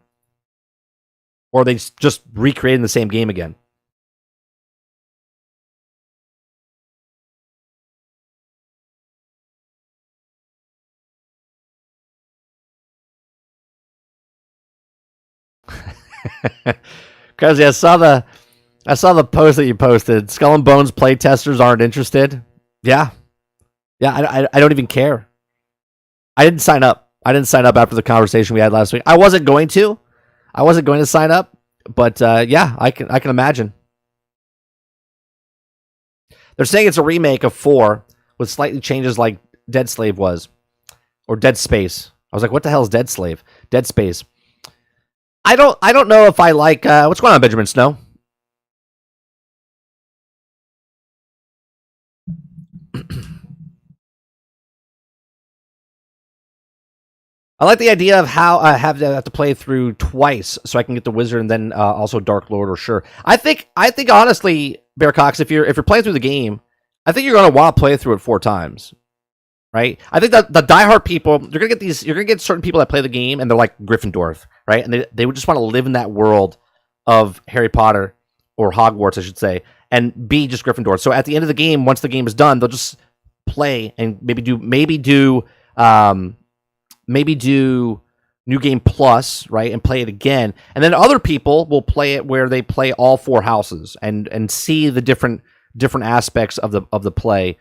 or are they just recreating the same game again? Because I saw the post that you posted. Skull and Bones playtesters aren't interested. Yeah, I don't even care. I didn't sign up. I didn't sign up after the conversation we had last week. I wasn't going to. I wasn't going to sign up, but yeah, I can imagine. They're saying it's a remake of 4 with slightly changes like Dead Slave was, or Dead Space. I was like, what the hell is Dead Slave? Dead Space. I don't know if I like what's going on, Benjamin Snow. I like the idea of how I have to play through twice so I can get the wizard and then also Dark Lord. Or sure, I think honestly, Bear Cox, if you're playing through the game, I think you're gonna want to play through it 4 times, right? I think that the diehard people, you're gonna get certain people that play the game and they're like Gryffindor, right? And they would just want to live in that world of Harry Potter or Hogwarts, I should say, and be just Gryffindor. So at the end of the game, once the game is done, they'll just play and maybe do New Game Plus, right, and play it again. And then other people will play it where they play all 4 houses and see the different aspects of the play,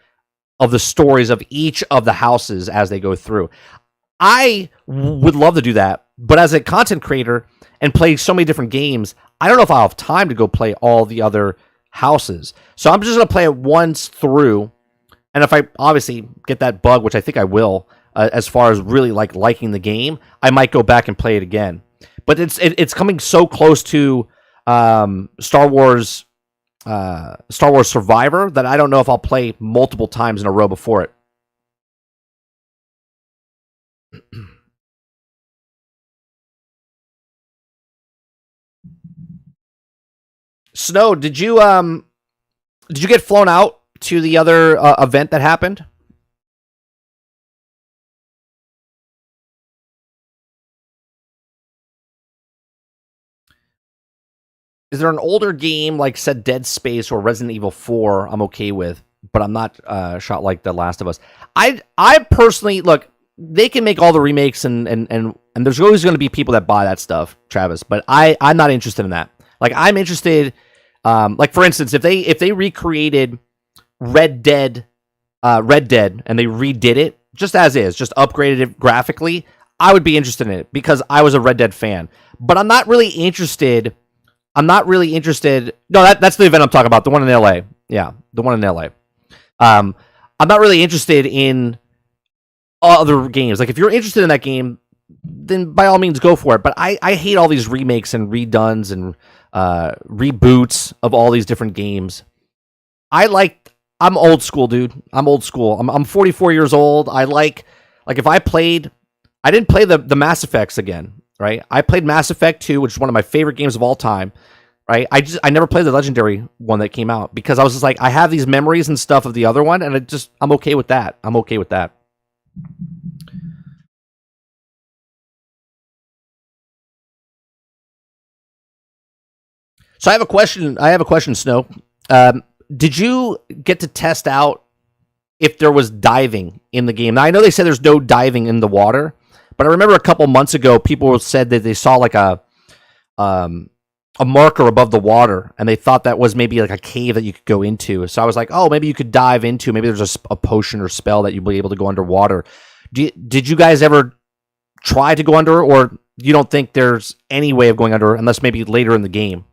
of the stories of each of the houses as they go through. I would love to do that, but as a content creator and play so many different games, I don't know if I'll have time to go play all the other houses. So I'm just going to play it once through, and if I obviously get that bug, which I think I will, as far as really liking the game, I might go back and play it again. But it's coming so close to Star Wars Survivor that I don't know if I'll play multiple times in a row before it. Snow, did you get flown out to the other event that happened? Is there an older game like said Dead Space or Resident Evil 4 I'm okay with, but I'm not shot like The Last of Us. I personally look, they can make all the remakes and there's always going to be people that buy that stuff, Travis, but I'm not interested in that. Like I'm interested like for instance, if they recreated Red Dead and they redid it just as is, just upgraded it graphically, I would be interested in it because I was a Red Dead fan. But I'm not really interested. No, that's the event I'm talking about, the one in LA. Yeah, the one in LA. I'm not really interested in other games. Like if you're interested in that game, then by all means go for it. But I hate all these remakes and redones and reboots of all these different games. I'm old school, dude. I'm old school. I'm 44 years old. I if I didn't play the Mass Effects again. Right, I played Mass Effect 2, which is one of my favorite games of all time. Right, I never played the Legendary one that came out because I was just like, I have these memories and stuff of the other one, and I'm okay with that. I'm okay with that. So I have a question, Snow. Did you get to test out if there was diving in the game? Now I know they said there's no diving in the water. But I remember a couple months ago, people said that they saw like a marker above the water, and they thought that was maybe like a cave that you could go into. So I was like, oh, maybe you could dive into. Maybe there's a potion or spell that you'd be able to go underwater. Did you guys ever try to go under, or you don't think there's any way of going under unless maybe later in the game?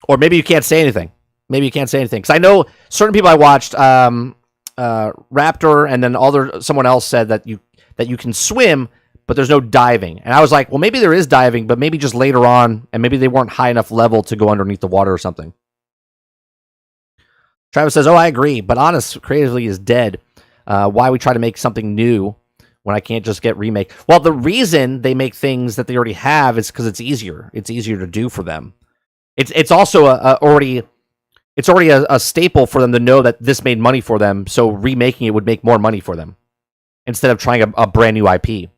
Or maybe you can't say anything. Maybe you can't say anything because I know certain people I watched, Raptor, and then someone else said that you can swim, but there's no diving. And I was like, well, maybe there is diving, but maybe just later on, and maybe they weren't high enough level to go underneath the water or something. Travis says, oh, I agree, but Honest creatively is dead. Why we try to make something new when I can't just get remake? Well, the reason they make things that they already have is because it's easier. It's easier to do for them. It's also already a staple for them to know that this made money for them, so remaking it would make more money for them instead of trying a brand new IP.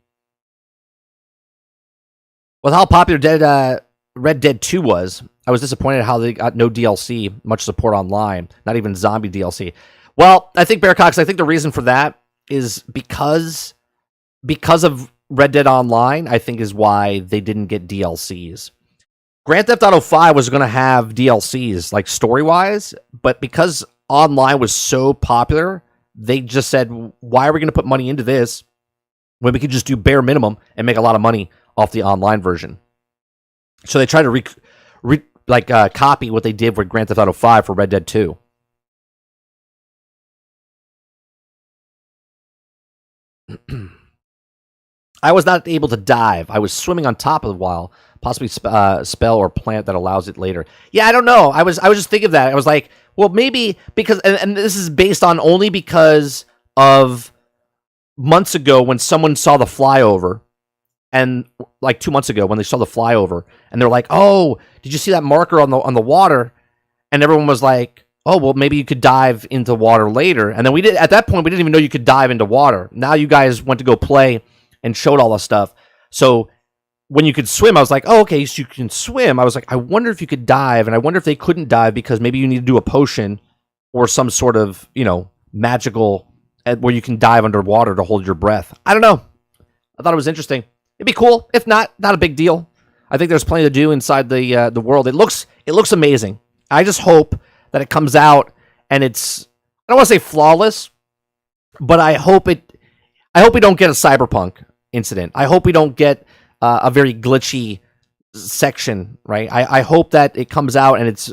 With how popular Red Dead 2 was, I was disappointed how they got no DLC, much support online, not even zombie DLC. Well, I think, Bearcox, I think the reason for that is because of Red Dead Online, I think is why they didn't get DLCs. Grand Theft Auto 5 was going to have DLCs, like story-wise, but because online was so popular, they just said, why are we going to put money into this when we could just do bare minimum and make a lot of money off the online version? So they tried to copy what they did with Grand Theft Auto 5 for Red Dead 2. I was not able to dive. I was swimming on top of the wall, possibly spell or plant that allows it later. Yeah, I don't know. I was just thinking of that. I was like, well, maybe because, and this is based on only because of months ago when someone saw the flyover, and like 2 months ago when they saw the flyover, and they're like, oh, did you see that marker on the water? And everyone was like, oh, well, maybe you could dive into water later. And then at that point, we didn't even know you could dive into water. Now you guys went to go play and showed all the stuff. So when you could swim, I was like, oh, okay, so you can swim. I was like, I wonder if you could dive, and I wonder if they couldn't dive because maybe you need to do a potion or some sort of, magical where you can dive underwater to hold your breath. I don't know. I thought it was interesting. It'd be cool. If not a big deal. I think there's plenty to do inside the world. It looks amazing. I just hope that it comes out and it's, I don't want to say flawless, but I hope we don't get a cyberpunk incident. I hope we don't get a very glitchy section, right? I hope that it comes out and it's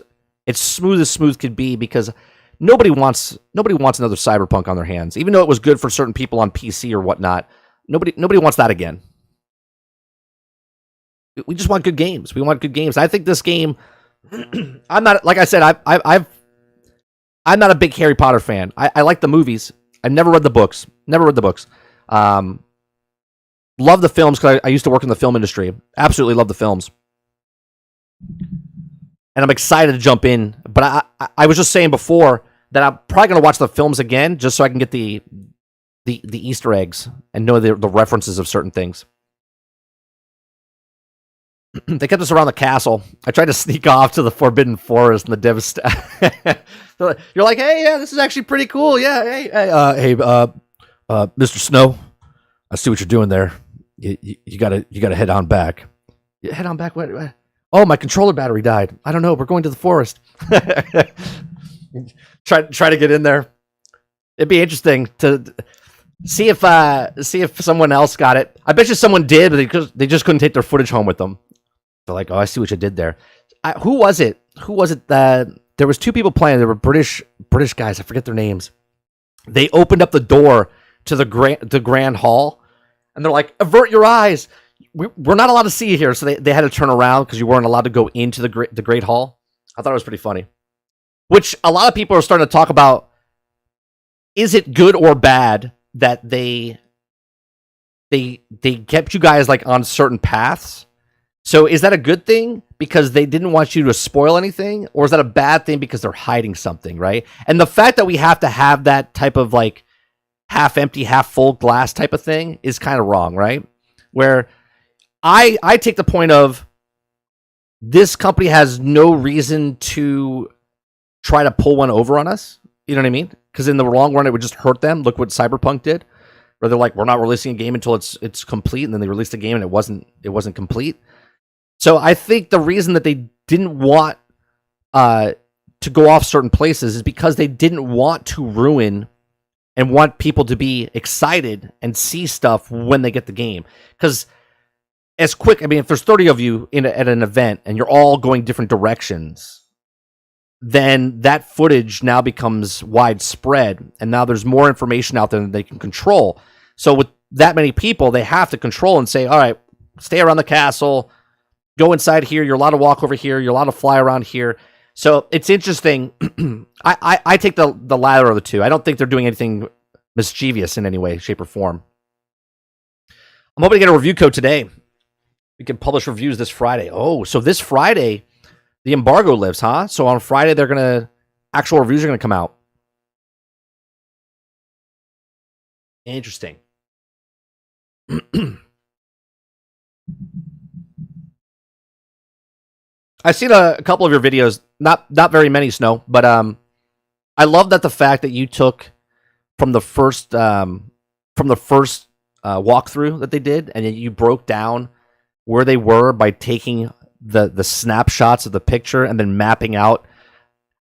smooth as smooth could be, because nobody wants another cyberpunk on their hands. Even though it was good for certain people on PC or whatnot, nobody wants that again. We just want good games. We want good games. I think this game, I'm not, like I said, I'm not a big Harry Potter fan. I like the movies. I've never read the books. Love the films because I used to work in the film industry. Absolutely love the films. And I'm excited to jump in. But I was just saying before that I'm probably going to watch the films again just so I can get the Easter eggs and know the references of certain things. They kept us around the castle. I tried to sneak off to the Forbidden Forest and the devs. You're like, hey, yeah, this is actually pretty cool. Yeah, hey, Mr. Snow, I see what you're doing there. You gotta head on back. Head on back. What? Oh, my controller battery died. I don't know. We're going to the forest. Try to get in there. It'd be interesting to see if someone else got it. I bet you someone did, but they just couldn't take their footage home with them. They're like, oh, I see what you did there. Who was it? There was two people playing. They were British guys. I forget their names. They opened up the door to the grand hall, and they're like, avert your eyes. We're not allowed to see you here. So they had to turn around because you weren't allowed to go into the great hall. I thought it was pretty funny. Which a lot of people are starting to talk about. Is it good or bad that they kept you guys like on certain paths? So is that a good thing because they didn't want you to spoil anything? Or is that a bad thing because they're hiding something, right? And the fact that we have to have that type of like half empty, half full glass type of thing is kind of wrong, right? Where I take the point of this company has no reason to try to pull one over on us. You know what I mean? Because in the long run, it would just hurt them. Look what Cyberpunk did. Where they're like, we're not releasing a game until it's complete. And then they released a game and it wasn't complete. So I think the reason that they didn't want to go off certain places is because they didn't want to ruin and want people to be excited and see stuff when they get the game. Because as quick, I mean, if there's 30 of you at an event and you're all going different directions, then that footage now becomes widespread. And now there's more information out there than they can control. So with that many people, they have to control and say, all right, stay around the castle, go inside here. You're allowed to walk over here. You're allowed to fly around here. So it's interesting. I take the latter of the two. I don't think they're doing anything mischievous in any way, shape, or form. I'm hoping to get a review code today. We can publish reviews this Friday. Oh, so this Friday, the embargo lives, huh? So on Friday, actual reviews are going to come out. Interesting. I've seen a couple of your videos, not very many, Snow, but I love that the fact that you took from the first walkthrough that they did, and then you broke down where they were by taking the snapshots of the picture and then mapping out.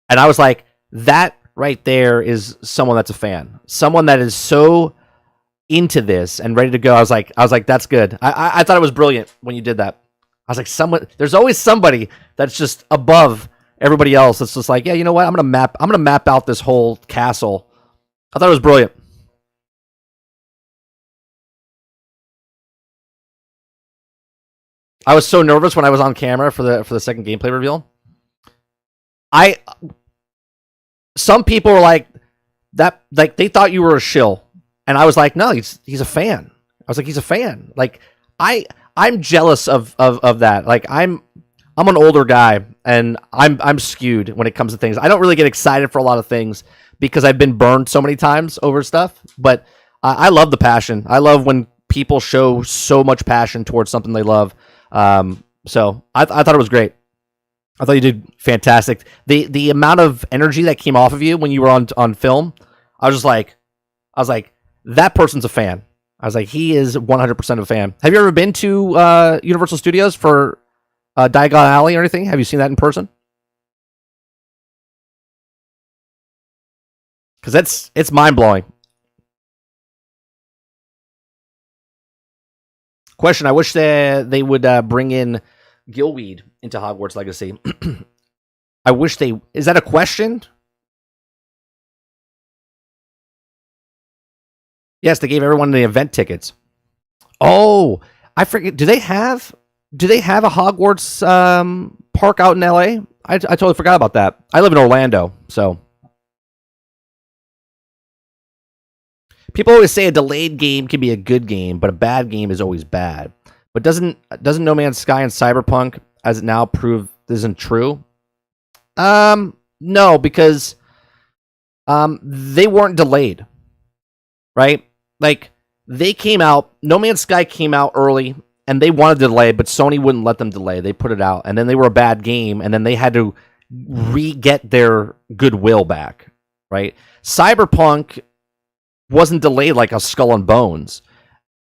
And I was like, that right there is someone that's a fan, someone that is so into this and ready to go. I was like, that's good. I thought it was brilliant when you did that. I was like, there's always somebody that's just above everybody else. That's just like, yeah, you know what? I'm gonna map out this whole castle. I thought it was brilliant. I was so nervous when I was on camera for the second gameplay reveal. Some people were like that, like they thought you were a shill, and I was like, no, he's a fan. I was like, he's a fan. Like I'm jealous of that. Like I'm an older guy, and I'm skewed when it comes to things. I don't really get excited for a lot of things because I've been burned so many times over stuff. But I love the passion. I love when people show so much passion towards something they love. So I thought it was great. I thought you did fantastic. The amount of energy that came off of you when you were on film, I was like, that person's a fan. I was like, he is 100% a fan. Have you ever been to Universal Studios for Diagon Alley or anything? Have you seen that in person? Because it's mind blowing. Question: I wish they would bring in Gilweed into Hogwarts Legacy. I wish they. Is that a question? Yes, they gave everyone the event tickets. Oh, I forget. Do they have a Hogwarts park out in LA? I totally forgot about that. I live in Orlando, so people always say a delayed game can be a good game, but a bad game is always bad. But doesn't No Man's Sky and Cyberpunk, as it now proved, isn't true? No, because they weren't delayed, right? Like they came out. No Man's Sky came out early, and they wanted to delay, but Sony wouldn't let them delay. They put it out, and then they were a bad game, and then they had to re-get their goodwill back, right? Cyberpunk wasn't delayed like a Skull and Bones.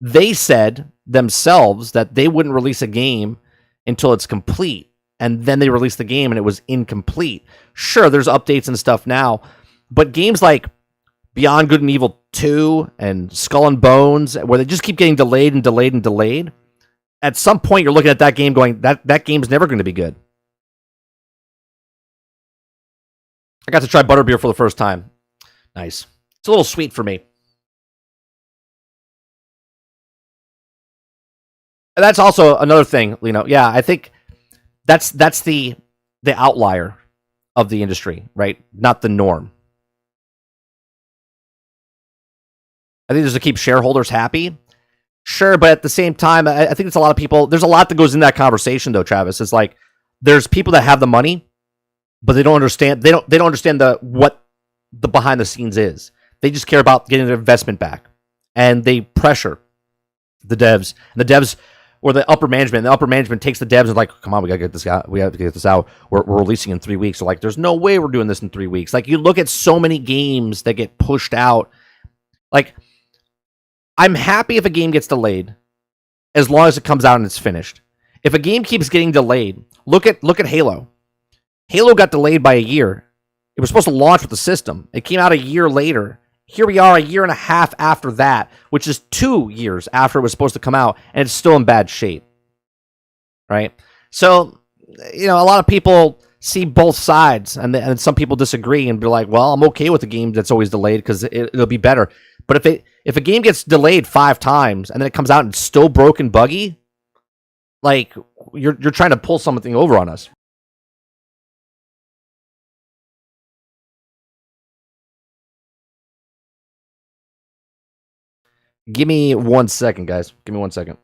They said themselves that they wouldn't release a game until it's complete, and then they released the game and it was incomplete. Sure, there's updates and stuff now, but games like Beyond Good and Evil 2 and Skull and Bones, where they just keep getting delayed and delayed and delayed, at some point you're looking at that game going, that game's never going to be good. I got to try butterbeer for the first time. Nice. It's a little sweet for me. And that's also another thing, Lino. Yeah, I think that's the outlier of the industry, right? Not the norm. I think just to keep shareholders happy. Sure, but at the same time, I think it's a lot of people. There's a lot that goes in that conversation, though, Travis. It's like there's people that have the money, but they don't understand. They don't understand what the behind the scenes is. They just care about getting their investment back, and they pressure the devs. And the devs or the upper management. The upper management takes the devs and is like, come on, we gotta get this out. We have to get this out. We're releasing in 3 weeks. So like, there's no way we're doing this in 3 weeks. Like you look at so many games that get pushed out. Like I'm happy if a game gets delayed as long as it comes out and it's finished. If a game keeps getting delayed, look at Halo. Halo got delayed by a year. It was supposed to launch with the system. It came out a year later. Here we are a year and a half after that, which is 2 years after it was supposed to come out, and it's still in bad shape. Right? So, a lot of people see both sides, and some people disagree and be like, well, I'm okay with a game that's always delayed because it'll be better. But if a game gets delayed 5 times and then it comes out and it's still broken, buggy, like you're trying to pull something over on us. Give me 1 second, guys. Give me 1 second.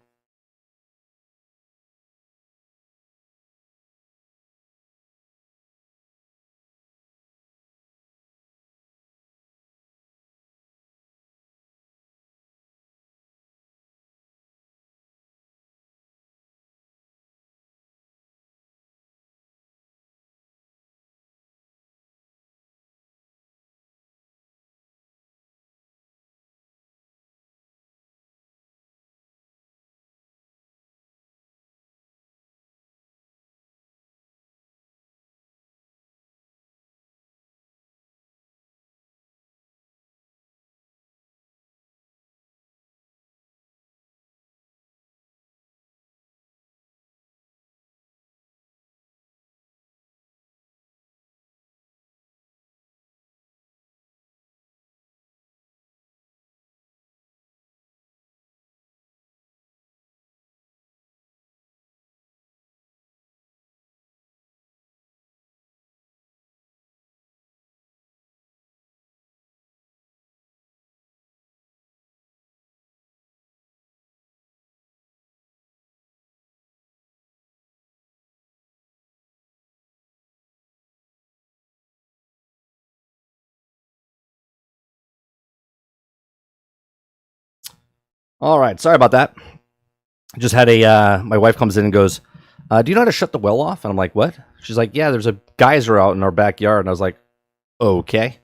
All right, sorry about that. Just had my wife comes in and goes, "Do you know how to shut the well off?" And I'm like, "What?" She's like, "Yeah, there's a geyser out in our backyard." And I was like, "Okay."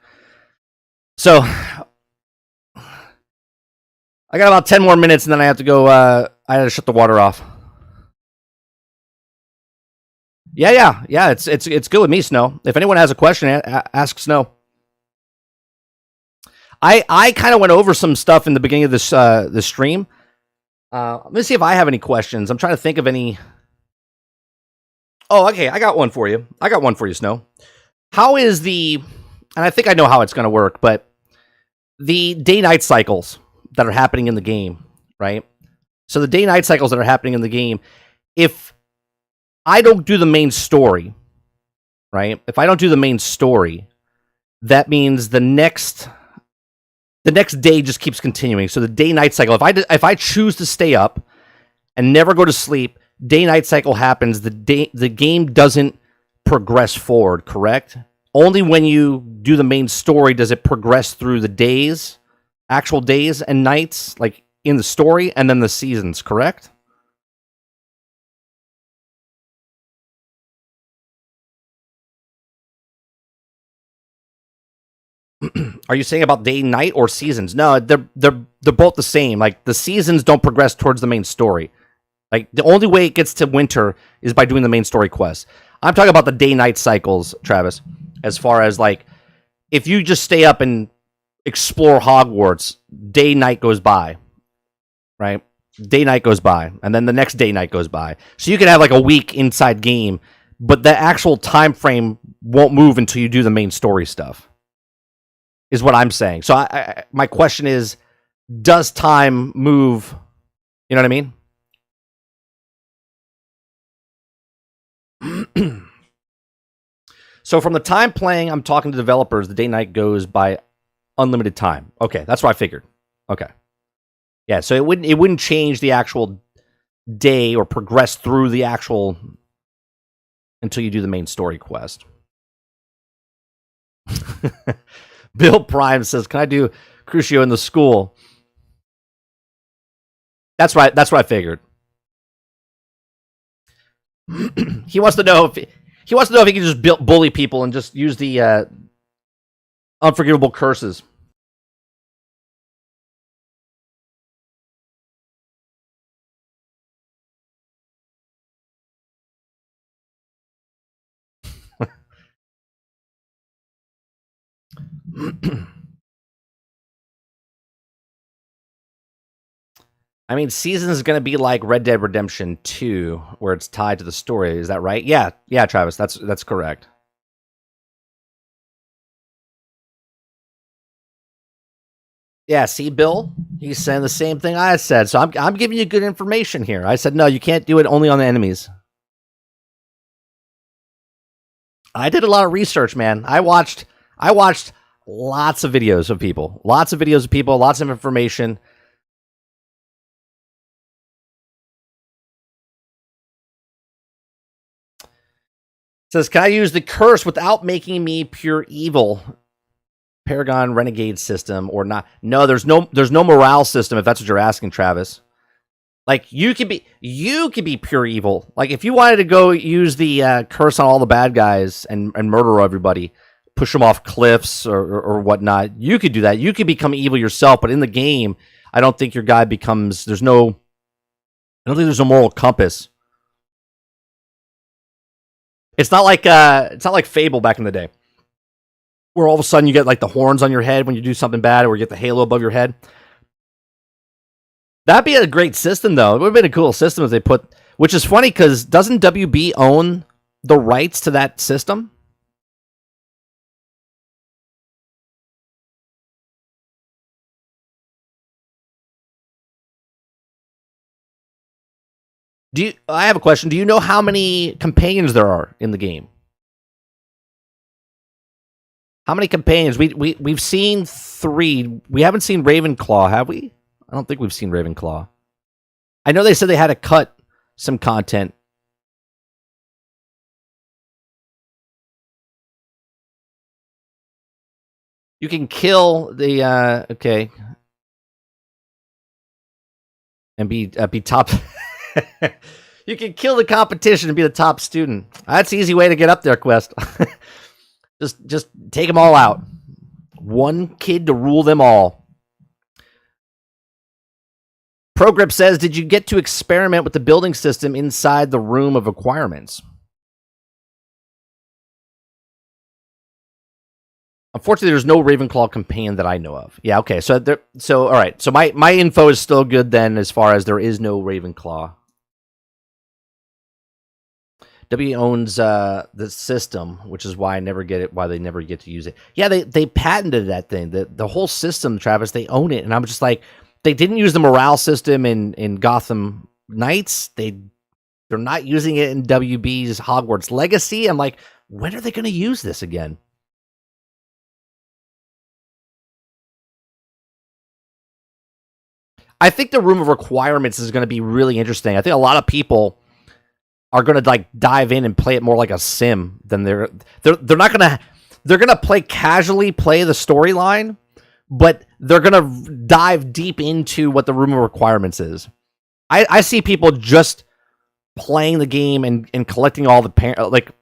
So I got about 10 more minutes, and then I have to go. I had to shut the water off. Yeah. It's good with me, Snow. If anyone has a question, ask Snow. I kind of went over some stuff in the beginning of this stream. Let me see if I have any questions. I'm trying to think of any. Oh, okay. I got one for you. Snow. How is the? And I think I know how it's going to work, but the day-night cycles that are happening in the game, right? So the day-night cycles that are happening in the game, if I don't do the main story, right? If I don't do the main story, that means the next day just keeps continuing. So the day-night cycle, if I choose to stay up and never go to sleep, day-night cycle happens. The game doesn't progress forward, correct? Only when you do the main story does it progress through the days, actual days and nights, like in the story, and then the seasons, correct? Are you saying about day, night, or seasons? No, they're both the same. Like the seasons don't progress towards the main story. Like the only way it gets to winter is by doing the main story quest. I'm talking about the day night cycles, Travis. As far as like if you just stay up and explore Hogwarts, day night goes by, right? Day night goes by, and then the next day night goes by. So you can have like a week inside game, but the actual time frame won't move until you do the main story stuff. Is what I'm saying. So my question is, does time move? You know what I mean? So from the time playing, I'm talking to developers, the day-night goes by unlimited time. Okay, that's what I figured. Okay. Yeah, so it wouldn't change the actual day or progress through the actual until you do the main story quest. Bill Prime says, "Can I do Crucio in the school?" That's right. That's what I figured. He wants to know if he can just bully people and just use the unforgivable curses. I mean, season is going to be like Red Dead Redemption 2, where it's tied to the story. Is that right? Yeah, Travis, that's correct. Yeah, see, Bill, he's saying the same thing I said. So I'm giving you good information here. I said, no, you can't do it only on the enemies. I did a lot of research, man. I watched lots of videos of people. Lots of videos of people, lots of information. It says, can I use the curse without making me pure evil? Paragon Renegade system or not? No, there's no morale system if that's what you're asking, Travis. Like you could be pure evil. Like if you wanted to go use the curse on all the bad guys and murder everybody, push them off cliffs or whatnot, you could do that. You could become evil yourself. But in the game, I don't think your guy becomes. I don't think there's a moral compass. It's not like Fable back in the day, where all of a sudden you get like the horns on your head when you do something bad, or you get the halo above your head. That'd be a great system, though. It would have been a cool system if they put... Which is funny, because doesn't WB own the rights to that system? I have a question. Do you know how many companions there are in the game? How many companions? We've seen 3. We haven't seen Ravenclaw, have we? I don't think we've seen Ravenclaw. I know they said they had to cut some content. You can kill the okay, and be top. You can kill the competition and be the top student. That's an easy way to get up there, Quest. just take them all out. One kid to rule them all. ProGrip says, did you get to experiment with the building system inside the room of requirements? Unfortunately, there's no Ravenclaw companion that I know of. Yeah, okay. So all right. So my info is still good then, as far as there is no Ravenclaw. W owns the system, which is why I never get it. Why they never get to use it. Yeah, they patented that thing. The whole system, Travis. They own it, and I'm just like, they didn't use the morale system in Gotham Knights. They're not using it in WB's Hogwarts Legacy. I'm like, when are they going to use this again? I think the room of requirements is going to be really interesting. I think a lot of people are going to like dive in and play it more like a sim than they're not going to. They're going to play casually, play the storyline, but they're going to dive deep into what the room of requirements is. I see people just playing the game and collecting all the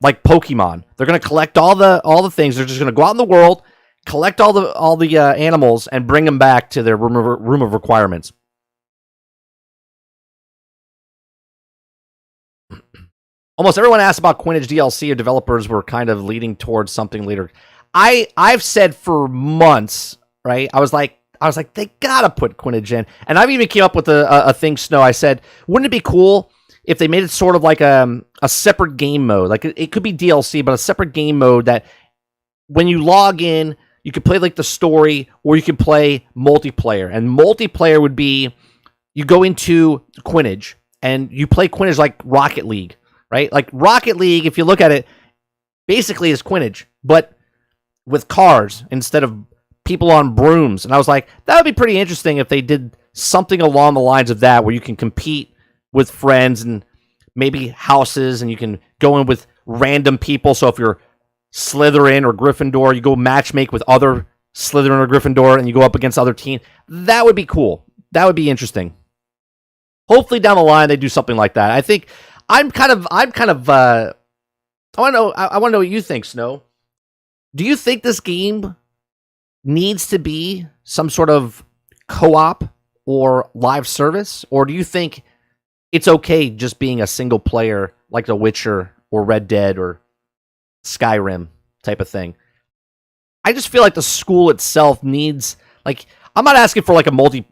like Pokemon. They're going to collect all the things. They're just going to go out in the world, collect all the animals, and bring them back to their room of requirements. Almost everyone asked about Quidditch DLC, or developers were kind of leading towards something later. I've said for months, right? I was like, they gotta put Quidditch in, and I've even came up with a thing. Snow, I said, wouldn't it be cool if they made it sort of like a separate game mode? Like it could be DLC, but a separate game mode that when you log in, you could play like the story, or you could play multiplayer. And multiplayer would be you go into Quidditch and you play Quidditch like Rocket League. Right? Like Rocket League, if you look at it, basically is Quidditch, but with cars instead of people on brooms. And I was like, that would be pretty interesting if they did something along the lines of that, where you can compete with friends and maybe houses, and you can go in with random people. So if you're Slytherin or Gryffindor, you go matchmake with other Slytherin or Gryffindor, and you go up against other teams. That would be cool. That would be interesting. Hopefully down the line they do something like that. I think I want to know what you think, Snow. Do you think this game needs to be some sort of co-op or live service? Or do you think it's okay just being a single player like The Witcher or Red Dead or Skyrim type of thing? I just feel like the school itself needs, like, I'm not asking for like a massive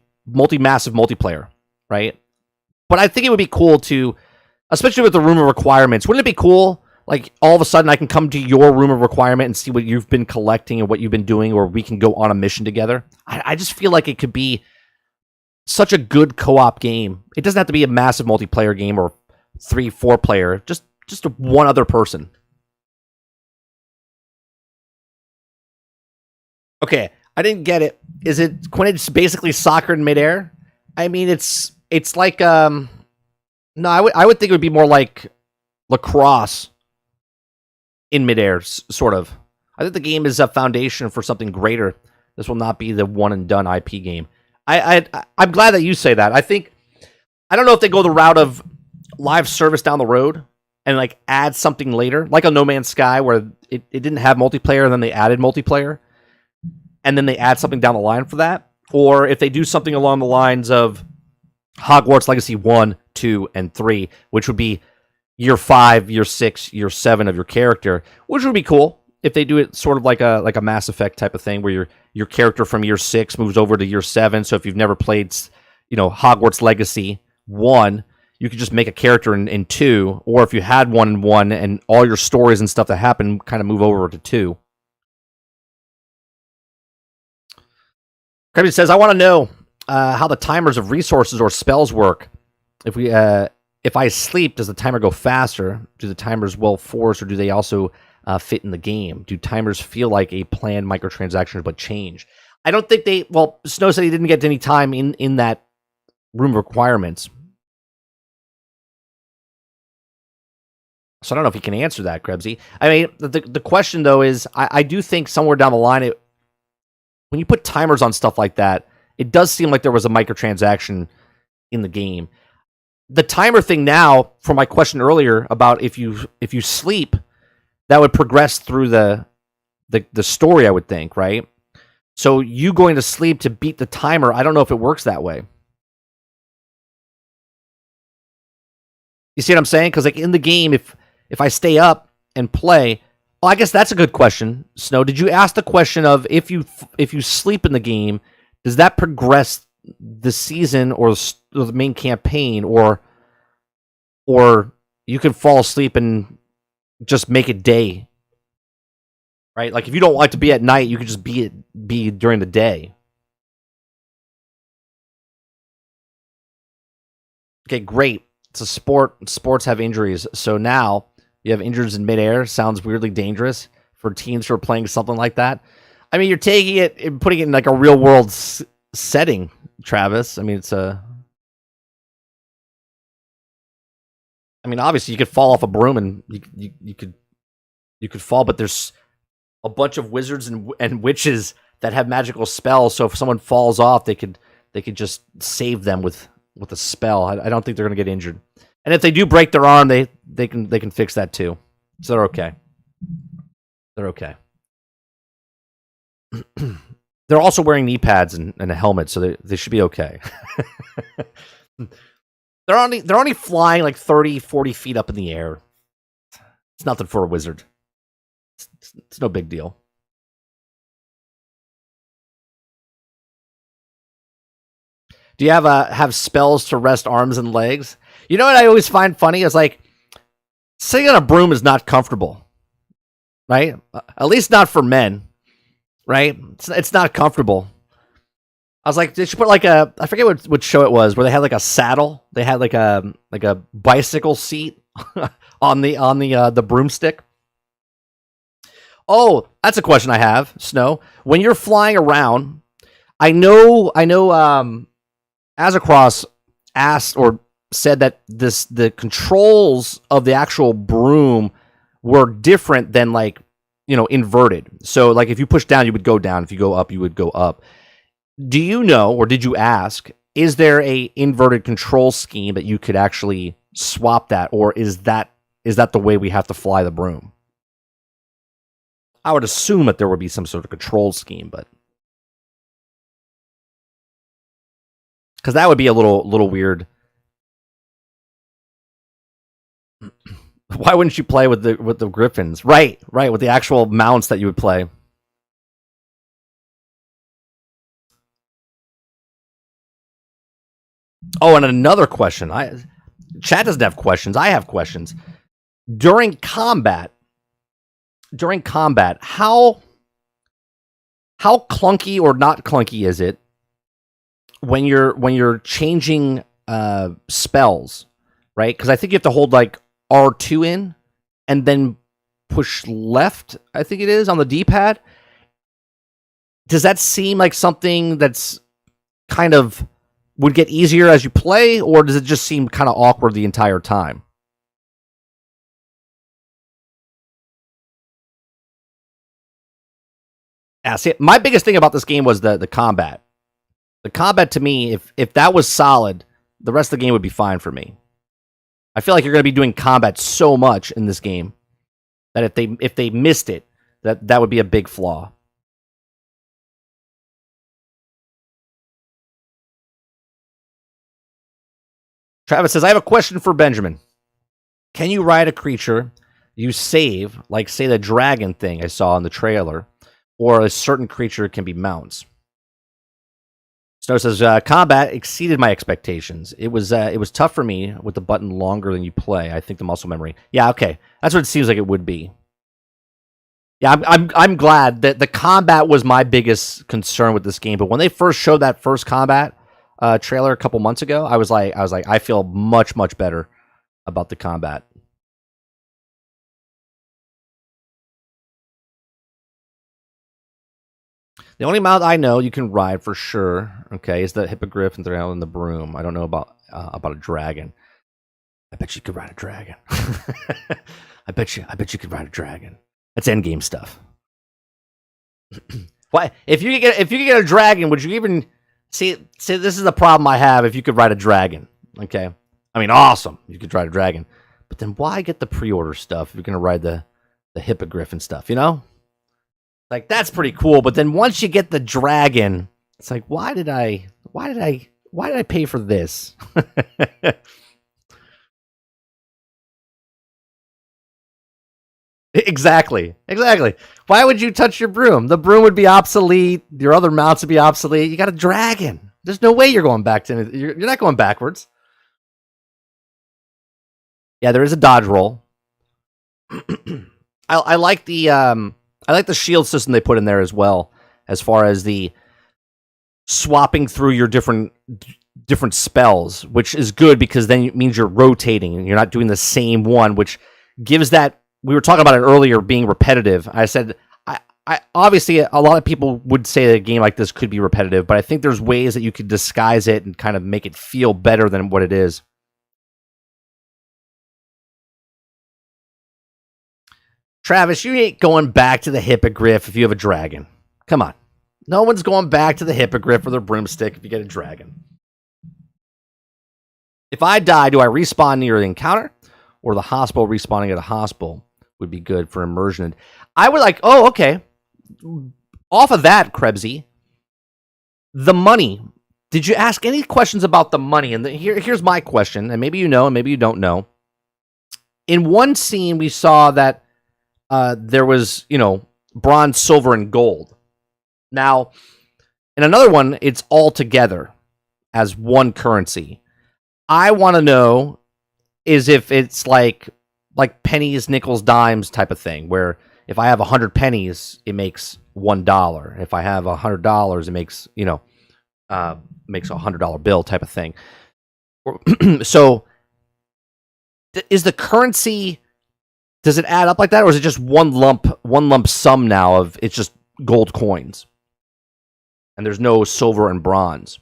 multiplayer, right? But I think it would be cool to, especially with the room of requirements, wouldn't it be cool Like, all of a sudden, I can come to your room of requirement and see what you've been collecting and what you've been doing, or we can go on a mission together. I just feel like it could be such a good co-op game. It doesn't have to be a massive multiplayer game or 3-4 player. Just one other person. Okay, I didn't get it. Is it Quidditch basically soccer in midair? I mean, it's like no, I would think it would be more like lacrosse in midair, sort of. I think the game is a foundation for something greater. This will not be the one and done IP game. I'm glad that you say that. I don't know if they go the route of live service down the road and like add something later, like a No Man's Sky, where it didn't have multiplayer and then they added multiplayer, and then they add something down the line for that. Or if they do something along the lines of Hogwarts Legacy 1, 2, and 3, which would be year 5, year 6, year 7 of your character, which would be cool if they do it sort of like a Mass Effect type of thing, where your character from year 6 moves over to year 7. So if you've never played, Hogwarts Legacy 1, you could just make a character in 2, or if you had 1 in 1 and all your stories and stuff that happen kind of move over to 2. Kirby says, I want to know how the timers of resources or spells work. If I sleep, does the timer go faster? Do the timers well force, or do they also fit in the game? Do timers feel like a planned microtransaction but change? I don't think they... Well, Snow said he didn't get any time in that room of requirements. So I don't know if he can answer that, Krebsy. I mean, the question, though, is I do think somewhere down the line, when you put timers on stuff like that, it does seem like there was a microtransaction in the game. The timer thing now, for my question earlier about if you sleep, that would progress through the story, I would think, right? So you going to sleep to beat the timer, I don't know if it works that way. You see what I'm saying? Because like in the game, if I stay up and play, well, I guess that's a good question. Snow, did you ask the question of if you sleep in the game, does that progress the season or the main campaign, or you can fall asleep and just make it day, right? Like if you don't like to be at night, you could just be during the day. Okay, great. It's a sport. Sports have injuries, so now you have injuries in midair. Sounds weirdly dangerous for teams who are playing something like that. I mean, you're taking it and putting it in like a real world setting, Travis. I mean, I mean, obviously, you could fall off a broom and you could fall, but there's a bunch of wizards and witches that have magical spells. So if someone falls off, they could just save them with a spell. I don't think they're going to get injured. And if they do break their arm, they can fix that too. So they're okay. They're okay. They're also wearing knee pads and a helmet, so they should be okay. They're only flying like 30, 40 feet up in the air. It's nothing for a wizard. It's no big deal. Do you have spells to rest arms and legs? You know what I always find funny is like sitting on a broom is not comfortable, right? At least not for men, right? It's not comfortable. I was like, they should put like I forget what show it was, where they had like a saddle. They had like a bicycle seat on the broomstick. Oh, that's a question I have, Snow. When you're flying around, I know Azzacross asked or said that the controls of the actual broom were different than like, inverted. So like if you push down, you would go down. If you go up, you would go up. Do you know, or did you ask, is there a inverted control scheme that you could actually swap that, or is that the way we have to fly the broom? I would assume that there would be some sort of control scheme, but because that would be a little weird. Why wouldn't you play with the griffins? Right, with the actual mounts that you would play. Oh, and another question. Chat doesn't have questions. I have questions. during combat, how clunky or not clunky is it when you're changing spells, right? Because I think you have to hold like R2 in and then push left, I think it is, on the D-pad. Does that seem like something that's kind of would get easier as you play, or does it just seem kind of awkward the entire time? Yeah, see, my biggest thing about this game was the combat. The combat, to me, if that was solid, the rest of the game would be fine for me. I feel like you're going to be doing combat so much in this game that if they missed it, that would be a big flaw. Travis says, I have a question for Benjamin. Can you ride a creature you save, like, say, the dragon thing I saw in the trailer, or a certain creature can be mounts? Snow says, combat exceeded my expectations. It was tough for me with the button longer than you play. I think the muscle memory. Yeah, okay. That's what it seems like it would be. Yeah, I'm glad that the combat was my biggest concern with this game. But when they first showed that first combat trailer a couple months ago, I was like, I feel much better about the combat. The only mount I know you can ride for sure, okay, is the hippogriff and the broom. I don't know about a dragon. I bet you could ride a dragon. I bet you could ride a dragon. That's endgame stuff. Why? If you could get a dragon, would you even see? This is the problem I have. If you could ride a dragon, okay. I mean, awesome. You could ride a dragon, but then why get the pre-order stuff if you're gonna ride the hippogriff and stuff? You know, like that's pretty cool. But then once you get the dragon, it's like, why did I pay for this? Exactly. Why would you touch your broom? The broom would be obsolete. Your other mounts would be obsolete. You got a dragon. There's no way you're going back to it. You're not going backwards. Yeah, there is a dodge roll. I like the shield system they put in there as well, as far as the swapping through your different spells, which is good because then it means you're rotating and you're not doing the same one, which gives that. We were talking about it earlier being repetitive. I said, I obviously a lot of people would say that a game like this could be repetitive, but I think there's ways that you could disguise it and kind of make it feel better than what it is. Travis, you ain't going back to the hippogriff if you have a dragon. Come on. No one's going back to the hippogriff or the broomstick if you get a dragon. If I die, do I respawn near the encounter? Or the hospital respawning at a hospital would be good for immersion. I would like, oh, okay. Off of that, Krebsy, the money. Did you ask any questions about the money? And here's my question, and maybe you know, and maybe you don't know. In one scene, we saw that there was, bronze, silver, and gold. Now, in another one, it's all together as one currency. I want to know is if it's like pennies, nickels, dimes type of thing, where if I have 100 pennies, it makes $1. If I have $100, it makes makes a $100 bill type of thing. So, is the currency? Does it add up like that, or is it just one lump sum now of it's just gold coins, and there's no silver and bronze?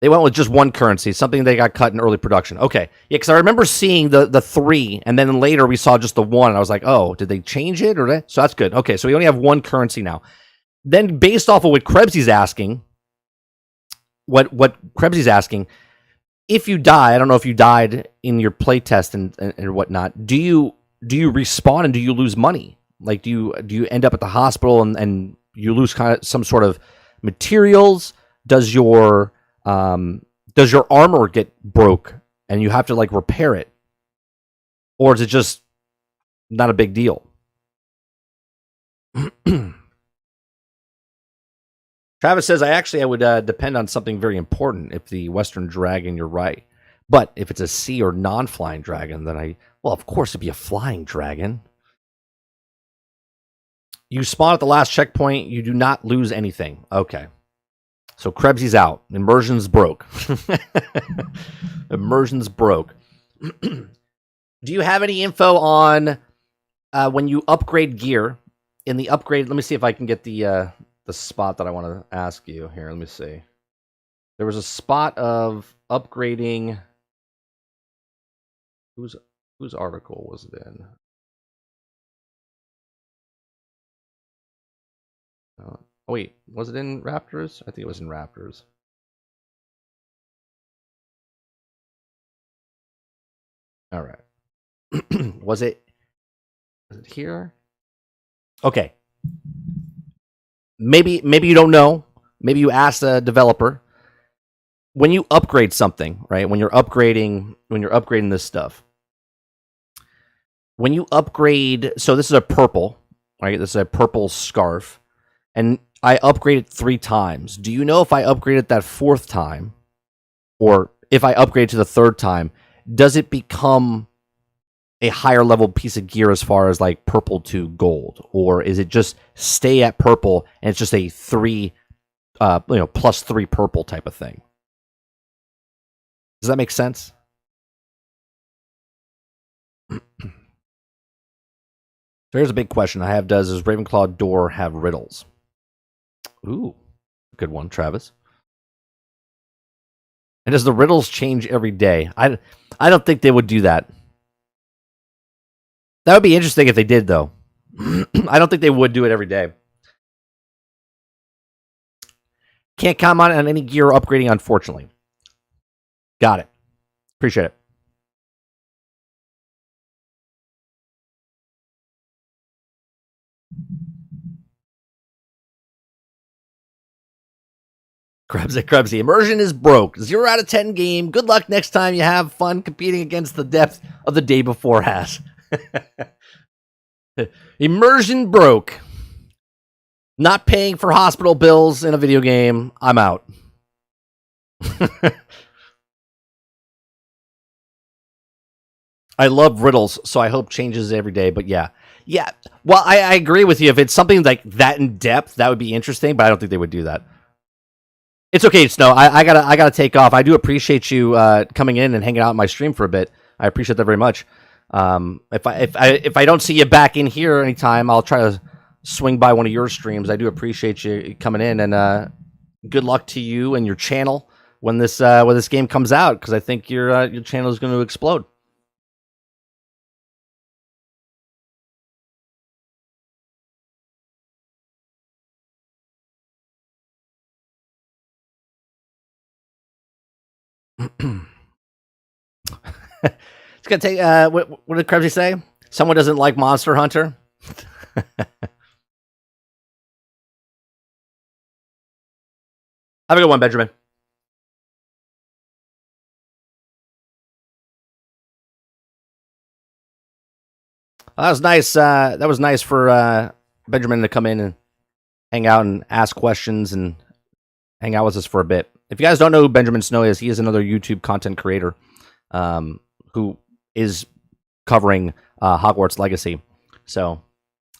They went with just one currency, something they got cut in early production. Okay. Yeah, because I remember seeing the 3, and then later we saw just the 1, and I was like, oh, did they change it? So that's good. Okay, so we only have one currency now. Then based off of what Krebsy's asking, if you die, I don't know if you died in your playtest and whatnot, do you respawn and do you lose money? Like, do you end up at the hospital and you lose kind of some sort of materials? Does your armor get broke and you have to like repair it, or is it just not a big deal? Travis says, I would depend on something very important. If the Western dragon, you're right. But if it's a sea or non-flying dragon, then well, of course it'd be a flying dragon. You spawn at the last checkpoint. You do not lose anything. Okay. So Krebsy's out. Immersion's broke. Immersion's broke. Do you have any info on when you upgrade gear? In the upgrade, let me see if I can get the spot that I want to ask you here. Let me see. There was a spot of upgrading. Whose article was it in? Oh wait, was it in Raptors? I think it was in Raptors. All right. Was it here? Okay. Maybe you don't know. Maybe you asked a developer. When you upgrade something, right? When you're upgrading this stuff. When you upgrade, so this is a purple, right? This is a purple scarf. And I upgraded 3 times. Do you know if I upgraded that 4th time, or if I upgrade to the 3rd time, does it become a higher level piece of gear as far as like purple to gold, or is it just stay at purple and it's just a 3, plus 3 purple type of thing? Does that make sense? Here's a big question I have. Does Ravenclaw door have riddles? Ooh, good one, Travis. And does the riddles change every day? I don't think they would do that. That would be interesting if they did, though. I don't think they would do it every day. Can't comment on any gear upgrading, unfortunately. Got it. Appreciate it. Krebsy. Immersion is broke. 0 out of 10 game. Good luck next time you have fun competing against the depth of the day before has. Immersion broke. Not paying for hospital bills in a video game. I'm out. I love riddles, so I hope changes every day. But yeah. Well, I agree with you. If it's something like that in depth, that would be interesting. But I don't think they would do that. It's okay, Snow. I gotta take off. I do appreciate you coming in and hanging out in my stream for a bit. I appreciate that very much. If I don't see you back in here anytime, I'll try to swing by one of your streams. I do appreciate you coming in, and good luck to you and your channel when this game comes out, because I think your channel is going to explode. It's gonna take. What did Krebsy say? Someone doesn't like Monster Hunter. Have a good one, Benjamin. That was nice. That was nice for Benjamin to come in and hang out and ask questions and hang out with us for a bit. If you guys don't know who Benjamin Snow is, he is another YouTube content creator who is covering Hogwarts Legacy. So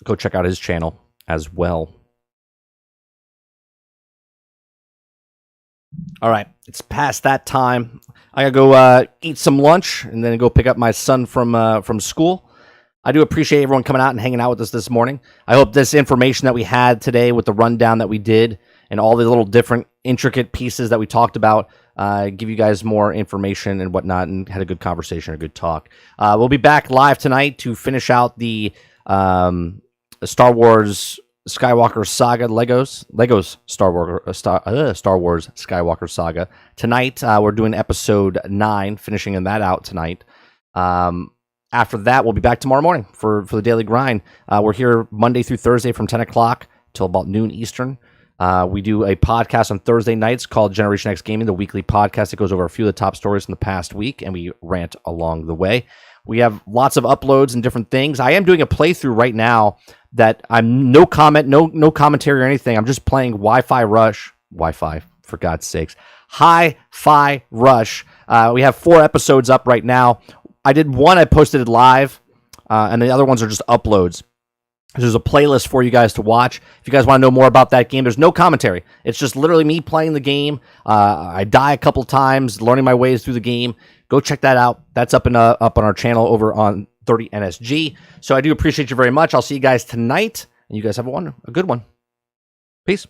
go check out his channel as well. All right, it's past that time. I gotta go eat some lunch and then go pick up my son from school. I do appreciate everyone coming out and hanging out with us this morning. I hope this information that we had today with the rundown that we did and all the little different intricate pieces that we talked about give you guys more information and whatnot, and had a good conversation, a good talk. We'll be back live tonight to finish out the Star Wars Skywalker Saga Legos Star Wars Skywalker Saga. Tonight, we're doing episode 9, finishing that out tonight. After that, we'll be back tomorrow morning for the daily grind. We're here Monday through Thursday from 10 o'clock till about noon Eastern. We do a podcast on Thursday nights called Generation X Gaming, the weekly podcast that goes over a few of the top stories from the past week, and we rant along the way. We have lots of uploads and different things. I am doing a playthrough right now that I'm no comment, no commentary or anything. I'm just playing Wi-Fi Rush. Wi-Fi, for God's sakes. Hi-Fi Rush. We have 4 episodes up right now. I did one, I posted it live, and the other ones are just uploads. There's a playlist for you guys to watch. If you guys want to know more about that game, there's no commentary. It's just literally me playing the game. I die a couple times, learning my ways through the game. Go check that out. That's up on our channel over on 30NSG. So I do appreciate you very much. I'll see you guys tonight, and you guys have a good one. Peace.